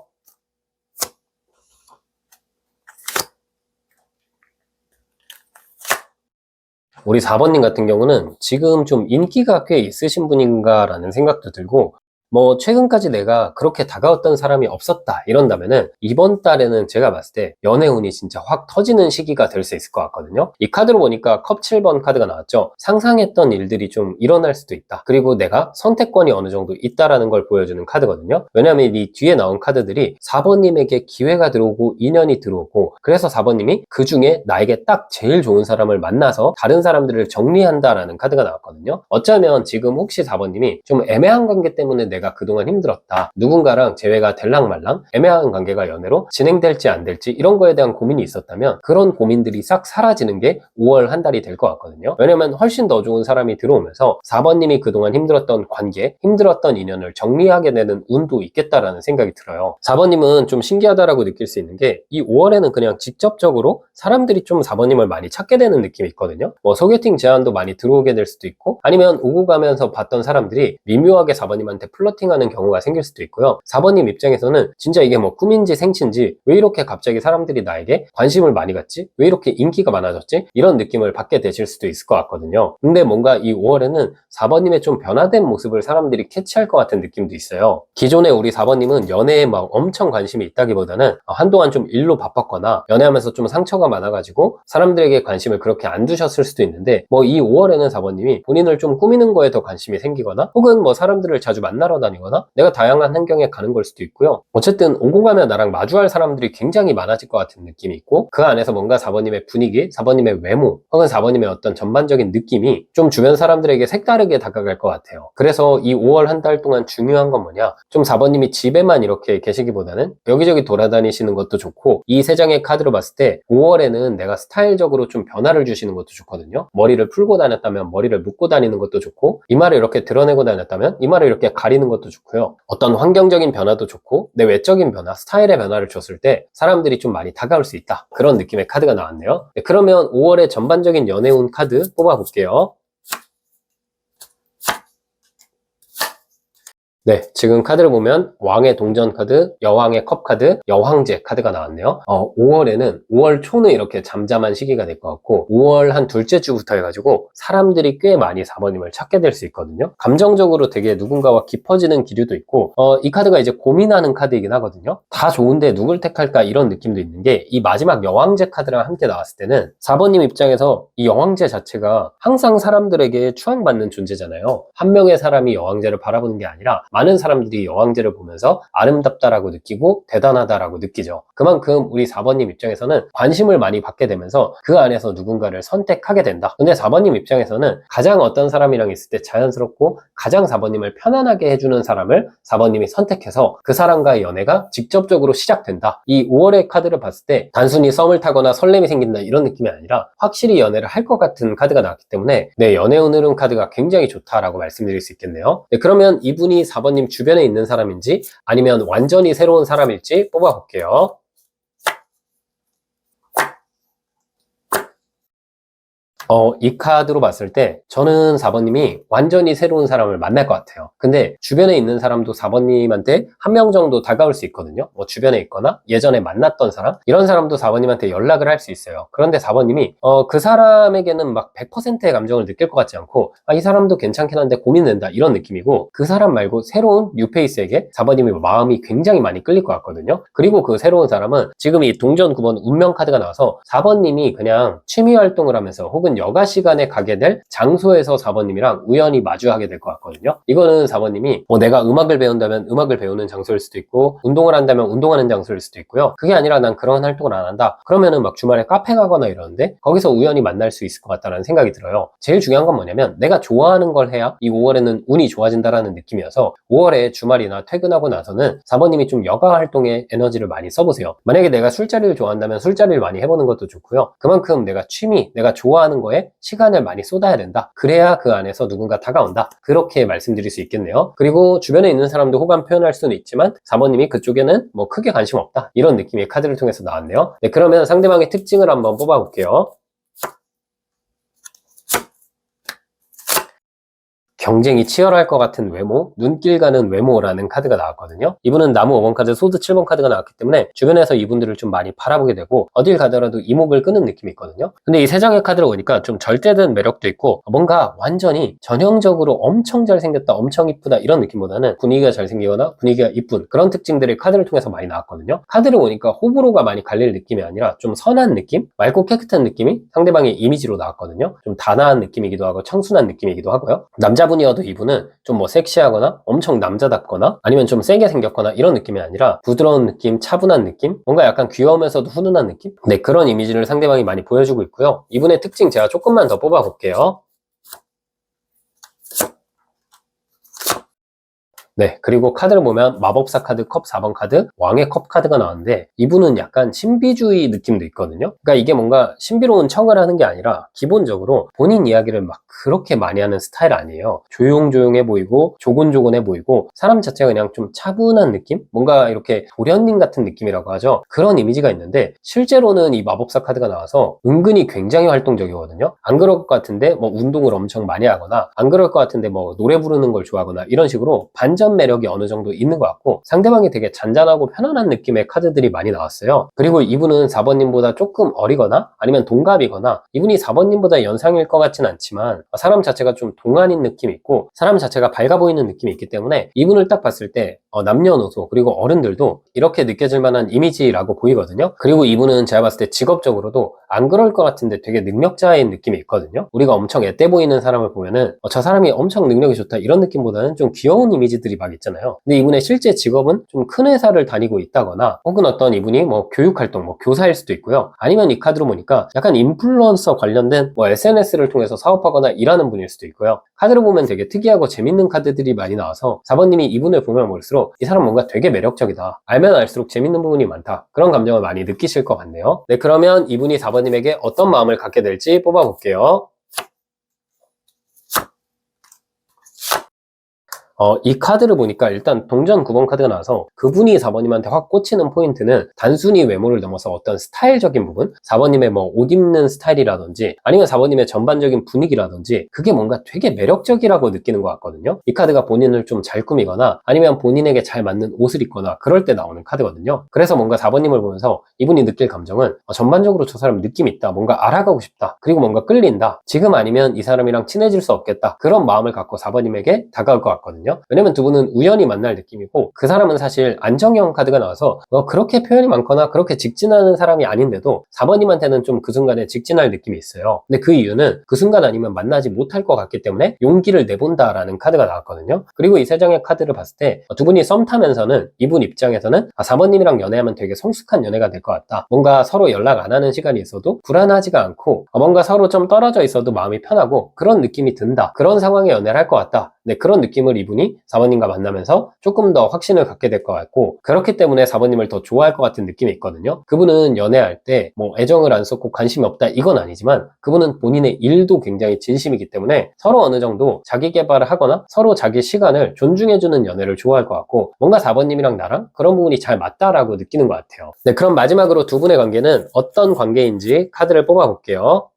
우리 4번님 같은 경우는 지금 좀 인기가 꽤 있으신 분인가라는 생각도 들고 뭐 최근까지 내가 그렇게 다가왔던 사람이 없었다 이런다면은 이번 달에는 제가 봤을 때 연애운이 진짜 확 터지는 시기가 될 수 있을 것 같거든요. 이 카드로 보니까 컵 7번 카드가 나왔죠. 상상했던 일들이 좀 일어날 수도 있다. 그리고 내가 선택권이 어느 정도 있다라는 걸 보여주는 카드거든요. 왜냐하면 이 뒤에 나온 카드들이 4번님에게 기회가 들어오고 인연이 들어오고, 그래서 4번님이 그 중에 나에게 딱 제일 좋은 사람을 만나서 다른 사람들을 정리한다라는 카드가 나왔거든요. 어쩌면 지금 혹시 4번님이 좀 애매한 관계 때문에 내가 그동안 힘들었다, 누군가랑 재회가 될랑말랑 애매한 관계가 연애로 진행될지 안 될지 이런 거에 대한 고민이 있었다면 그런 고민들이 싹 사라지는 게 5월 한 달이 될 것 같거든요. 왜냐면 훨씬 더 좋은 사람이 들어오면서 4번님이 그동안 힘들었던 관계, 힘들었던 인연을 정리하게 되는 운도 있겠다라는 생각이 들어요. 4번님은 좀 신기하다라고 느낄 수 있는 게 이 5월에는 그냥 직접적으로 사람들이 좀 4번님을 많이 찾게 되는 느낌이 있거든요. 뭐 소개팅 제안도 많이 들어오게 될 수도 있고, 아니면 오고 가면서 봤던 사람들이 미묘하게 4번님한테 플러팅하는 경우가 생길 수도 있고요. 4번님 입장에서는 진짜 이게 뭐 꿈인지 생치인지, 왜 이렇게 갑자기 사람들이 나에게 관심을 많이 갖지? 왜 이렇게 인기가 많아졌지? 이런 느낌을 받게 되실 수도 있을 것 같거든요. 근데 뭔가 이 5월에는 4번님의 좀 변화된 모습을 사람들이 캐치할 것 같은 느낌도 있어요. 기존에 우리 4번님은 연애에 막 엄청 관심이 있다기보다는 한동안 좀 일로 바빴거나 연애하면서 좀 상처가 많아가지고 사람들에게 관심을 그렇게 안 두셨을 수도 있는데, 뭐 이 5월에는 4번님이 본인을 좀 꾸미는 거에 더 관심이 생기거나, 혹은 뭐 사람들을 자주 만나러 다니거나 내가 다양한 환경에 가는 걸 수도 있고요. 어쨌든 오고 가면 나랑 마주할 사람들이 굉장히 많아질 것 같은 느낌이 있고, 그 안에서 뭔가 4번님의 분위기, 4번님의 외모, 혹은 4번님의 어떤 전반적인 느낌이 좀 주변 사람들에게 색다르게 다가갈 것 같아요. 그래서 이 5월 한 달 동안 중요한 건 뭐냐, 좀 4번님이 집에만 이렇게 계시기보다는 여기저기 돌아다니시는 것도 좋고, 이 세 장의 카드로 봤을 때 5월에는 내가 스타일적으로 좀 변화를 주시는 것도 좋거든요. 머리를 풀고 다녔다면 머리를 묶고 다니는 것도 좋고, 이마를 이렇게 드러내고 다녔다면 이마를 이렇게 가리는 것도 좋고요. 어떤 환경적인 변화도 좋고, 내 외적인 변화, 스타일의 변화를 줬을 때 사람들이 좀 많이 다가올 수 있다, 그런 느낌의 카드가 나왔네요. 네, 그러면 5월의 전반적인 연애운 카드 뽑아볼게요. 네, 지금 카드를 보면 왕의 동전 카드, 여왕의 컵 카드, 여황제 카드가 나왔네요. 5월에는 5월 초는 이렇게 잠잠한 시기가 될 것 같고, 5월 한 둘째 주부터 해가지고 사람들이 꽤 많이 4번님을 찾게 될 수 있거든요. 감정적으로 되게 누군가와 깊어지는 기류도 있고, 이 카드가 이제 고민하는 카드이긴 하거든요. 다 좋은데 누굴 택할까 이런 느낌도 있는 게, 이 마지막 여왕제 카드랑 함께 나왔을 때는 4번님 입장에서 이 여왕제 자체가 항상 사람들에게 추앙받는 존재잖아요. 한 명의 사람이 여왕제를 바라보는 게 아니라 많은 사람들이 여왕제를 보면서 아름답다라고 느끼고 대단하다라고 느끼죠. 그만큼 우리 4번님 입장에서는 관심을 많이 받게 되면서 그 안에서 누군가를 선택하게 된다. 근데 4번님 입장에서는 가장 어떤 사람이랑 있을 때 자연스럽고 가장 4번님을 편안하게 해주는 사람을 4번님이 선택해서 그 사람과의 연애가 직접적으로 시작된다. 이 5월의 카드를 봤을 때 단순히 썸을 타거나 설렘이 생긴다 이런 느낌이 아니라 확실히 연애를 할 것 같은 카드가 나왔기 때문에, 네, 연애운 흐름 카드가 굉장히 좋다라고 말씀드릴 수 있겠네요. 네, 그러면 이분이 4번님 주변에 있는 사람인지 아니면 완전히 새로운 사람일지 뽑아볼게요. 이 카드로 봤을 때 저는 4번님이 완전히 새로운 사람을 만날 것 같아요. 근데 주변에 있는 사람도 4번님한테 한 명 정도 다가올 수 있거든요. 뭐 주변에 있거나 예전에 만났던 사람, 이런 사람도 4번님한테 연락을 할 수 있어요. 그런데 4번님이 그 사람에게는 막 100%의 감정을 느낄 것 같지 않고, 이 사람도 괜찮긴 한데 고민된다 이런 느낌이고, 그 사람 말고 새로운 뉴페이스에게 4번님이 마음이 굉장히 많이 끌릴 것 같거든요. 그리고 그 새로운 사람은 지금 이 동전 9번 운명 카드가 나와서 4번님이 그냥 취미 활동을 하면서 혹은 여가 시간에 가게 될 장소에서 4번님이랑 우연히 마주하게 될 것 같거든요. 이거는 4번님이 내가 음악을 배운다면 음악을 배우는 장소일 수도 있고, 운동을 한다면 운동하는 장소일 수도 있고요. 그게 아니라 난 그런 활동을 안 한다 그러면은 막 주말에 카페 가거나 이러는데 거기서 우연히 만날 수 있을 것 같다는 생각이 들어요. 제일 중요한 건 뭐냐면 내가 좋아하는 걸 해야 이 5월에는 운이 좋아진다라는 느낌이어서 5월에 주말이나 퇴근하고 나서는 4번님이 좀 여가 활동에 에너지를 많이 써보세요. 만약에 내가 술자리를 좋아한다면 술자리를 많이 해보는 것도 좋고요. 그만큼 내가 취미, 내가 좋아하는 거에 시간을 많이 쏟아야 된다. 그래야 그 안에서 누군가 다가온다. 그렇게 말씀드릴 수 있겠네요. 그리고 주변에 있는 사람도 호감 표현할 수는 있지만 4번님이 그쪽에는 뭐 크게 관심 없다. 이런 느낌의 카드를 통해서 나왔네요. 네, 그러면 상대방의 특징을 한번 뽑아볼게요. 경쟁이 치열할 것 같은 외모, 눈길 가는 외모라는 카드가 나왔거든요. 이분은 나무 5번 카드, 소드 7번 카드가 나왔기 때문에 주변에서 이분들을 좀 많이 바라보게 되고 어딜 가더라도 이목을 끄는 느낌이 있거든요. 근데 이 세 장의 카드를 보니까 좀 절대된 매력도 있고 뭔가 완전히 전형적으로 엄청 잘생겼다, 엄청 이쁘다 이런 느낌보다는 분위기가 잘생기거나 분위기가 이쁜 그런 특징들이 카드를 통해서 많이 나왔거든요. 카드를 보니까 호불호가 많이 갈릴 느낌이 아니라 좀 선한 느낌? 맑고 깨끗한 느낌이 상대방의 이미지로 나왔거든요. 좀 단아한 느낌이기도 하고 청순한 느낌이기도 하고요. 남자분이어도 이분은 좀 뭐 섹시하거나 엄청 남자답거나 아니면 좀 세게 생겼거나 이런 느낌이 아니라 부드러운 느낌, 차분한 느낌? 뭔가 약간 귀여우면서도 훈훈한 느낌? 네, 그런 이미지를 상대방이 많이 보여주고 있고요. 이분의 특징 제가 조금만 더 뽑아볼게요. 네, 그리고 카드를 보면 마법사 카드, 컵 4번 카드, 왕의 컵 카드가 나왔는데 이분은 약간 신비주의 느낌도 있거든요. 그러니까 이게 뭔가 신비로운 척을 하는 게 아니라 기본적으로 본인 이야기를 막 그렇게 많이 하는 스타일 아니에요. 조용조용해 보이고 조곤조곤해 보이고 사람 자체가 그냥 좀 차분한 느낌? 뭔가 이렇게 도련님 같은 느낌이라고 하죠. 그런 이미지가 있는데 실제로는 이 마법사 카드가 나와서 은근히 굉장히 활동적이거든요. 안 그럴 것 같은데 뭐 운동을 엄청 많이 하거나 안 그럴 것 같은데 뭐 노래 부르는 걸 좋아하거나 이런 식으로 반전 매력이 어느 정도 있는 것 같고 상대방이 되게 잔잔하고 편안한 느낌의 카드들이 많이 나왔어요. 그리고 이분은 4번님보다 조금 어리거나 아니면 동갑이거나 이분이 4번님보다 연상일 것 같진 않지만 사람 자체가 좀 동안인 느낌이 있고 사람 자체가 밝아 보이는 느낌이 있기 때문에 이분을 딱 봤을 때 남녀노소 그리고 어른들도 이렇게 느껴질 만한 이미지라고 보이거든요. 그리고 이분은 제가 봤을 때 직업적으로도 안 그럴 것 같은데 되게 능력자인 느낌이 있거든요. 우리가 엄청 앳돼 보이는 사람을 보면은 저 사람이 엄청 능력이 좋다 이런 느낌보다는 좀 귀여운 이미지들이 막 있잖아요. 근데 이분의 실제 직업은 좀 큰 회사를 다니고 있다거나 혹은 어떤 이분이 뭐 교육활동, 뭐 교사일 수도 있고요. 아니면 이 카드로 보니까 약간 인플루언서 관련된 뭐 SNS를 통해서 사업하거나 일하는 분일 수도 있고요. 카드로 보면 되게 특이하고 재밌는 카드들이 많이 나와서 4번님이 이분을 보면 볼수록 이 사람 뭔가 되게 매력적이다. 알면 알수록 재밌는 부분이 많다. 그런 감정을 많이 느끼실 것 같네요. 네, 그러면 이분이 4번님에게 어떤 마음을 갖게 될지 뽑아볼게요. 이 카드를 보니까 일단 동전 9번 카드가 나와서 그분이 4번님한테 확 꽂히는 포인트는 단순히 외모를 넘어서 어떤 스타일적인 부분 4번님의 뭐 옷 입는 스타일이라든지 아니면 4번님의 전반적인 분위기라든지 그게 뭔가 되게 매력적이라고 느끼는 것 같거든요. 이 카드가 본인을 좀 잘 꾸미거나 아니면 본인에게 잘 맞는 옷을 입거나 그럴 때 나오는 카드거든요. 그래서 뭔가 4번님을 보면서 이분이 느낄 감정은 전반적으로 저 사람 느낌 있다, 뭔가 알아가고 싶다, 그리고 뭔가 끌린다, 지금 아니면 이 사람이랑 친해질 수 없겠다, 그런 마음을 갖고 4번님에게 다가올 것 같거든요. 왜냐면 두 분은 우연히 만날 느낌이고 그 사람은 사실 안정형 카드가 나와서 그렇게 표현이 많거나 그렇게 직진하는 사람이 아닌데도 4번님한테는 좀 그 순간에 직진할 느낌이 있어요. 근데 그 이유는 그 순간 아니면 만나지 못할 것 같기 때문에 용기를 내본다라는 카드가 나왔거든요. 그리고 이 세 장의 카드를 봤을 때 두 분이 썸 타면서는 이분 입장에서는 4번님이랑 연애하면 되게 성숙한 연애가 될 것 같다. 뭔가 서로 연락 안 하는 시간이 있어도 불안하지가 않고 뭔가 서로 좀 떨어져 있어도 마음이 편하고 그런 느낌이 든다. 그런 상황에 연애를 할 것 같다. 네, 그런 느낌을 이분이 4번님과 만나면서 조금 더 확신을 갖게 될 것 같고 그렇기 때문에 4번님을 더 좋아할 것 같은 느낌이 있거든요. 그분은 연애할 때 뭐 애정을 안 쏟고 관심이 없다 이건 아니지만 그분은 본인의 일도 굉장히 진심이기 때문에 서로 어느 정도 자기 개발을 하거나 서로 자기 시간을 존중해주는 연애를 좋아할 것 같고 뭔가 4번님이랑 나랑 그런 부분이 잘 맞다라고 느끼는 것 같아요. 네, 그럼 마지막으로 두 분의 관계는 어떤 관계인지 카드를 뽑아볼게요.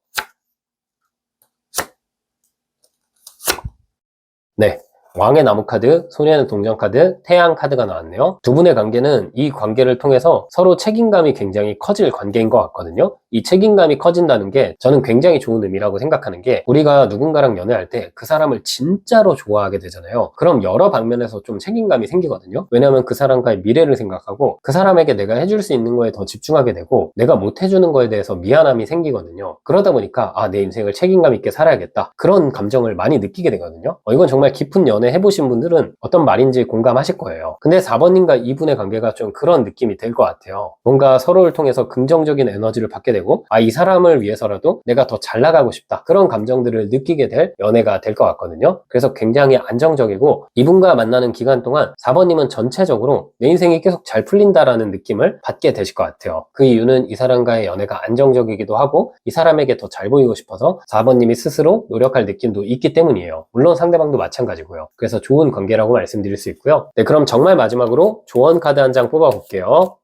네. 왕의 나무 카드, 소년의 동전 카드, 태양 카드가 나왔네요. 두 분의 관계는 이 관계를 통해서 서로 책임감이 굉장히 커질 관계인 것 같거든요. 이 책임감이 커진다는 게 저는 굉장히 좋은 의미라고 생각하는 게 우리가 누군가랑 연애할 때 그 사람을 진짜로 좋아하게 되잖아요. 그럼 여러 방면에서 좀 책임감이 생기거든요. 왜냐하면 그 사람과의 미래를 생각하고 그 사람에게 내가 해줄 수 있는 거에 더 집중하게 되고 내가 못 해주는 거에 대해서 미안함이 생기거든요. 그러다 보니까 내 인생을 책임감 있게 살아야겠다. 그런 감정을 많이 느끼게 되거든요. 이건 정말 깊은 연애 해보신 분들은 어떤 말인지 공감하실 거예요. 근데 4번님과 이분의 관계가 좀 그런 느낌이 될 것 같아요. 뭔가 서로를 통해서 긍정적인 에너지를 받게 되고 이 사람을 위해서라도 내가 더 잘 나가고 싶다. 그런 감정들을 느끼게 될 연애가 될 것 같거든요. 그래서 굉장히 안정적이고 이분과 만나는 기간 동안 4번님은 전체적으로 내 인생이 계속 잘 풀린다라는 느낌을 받게 되실 것 같아요. 그 이유는 이 사람과의 연애가 안정적이기도 하고 이 사람에게 더 잘 보이고 싶어서 4번님이 스스로 노력할 느낌도 있기 때문이에요. 물론 상대방도 마찬가지고요. 그래서 좋은 관계라고 말씀드릴 수 있고요. 네, 그럼 정말 마지막으로 조언 카드 한 장 뽑아볼게요.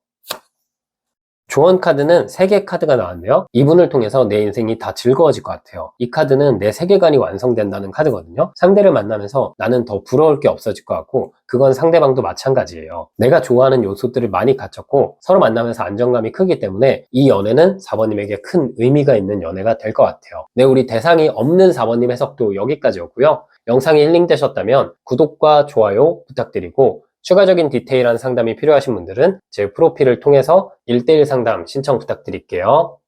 조언 카드는 3개 카드가 나왔네요. 이분을 통해서 내 인생이 다 즐거워질 것 같아요. 이 카드는 내 세계관이 완성된다는 카드거든요. 상대를 만나면서 나는 더 부러울 게 없어질 것 같고, 그건 상대방도 마찬가지예요. 내가 좋아하는 요소들을 많이 갖췄고 서로 만나면서 안정감이 크기 때문에 이 연애는 4번님에게 큰 의미가 있는 연애가 될 것 같아요. 네, 우리 대상이 없는 4번님 해석도 여기까지였고요. 영상이 힐링되셨다면 구독과 좋아요 부탁드리고, 추가적인 디테일한 상담이 필요하신 분들은 제 프로필을 통해서 1:1 상담 신청 부탁드릴게요.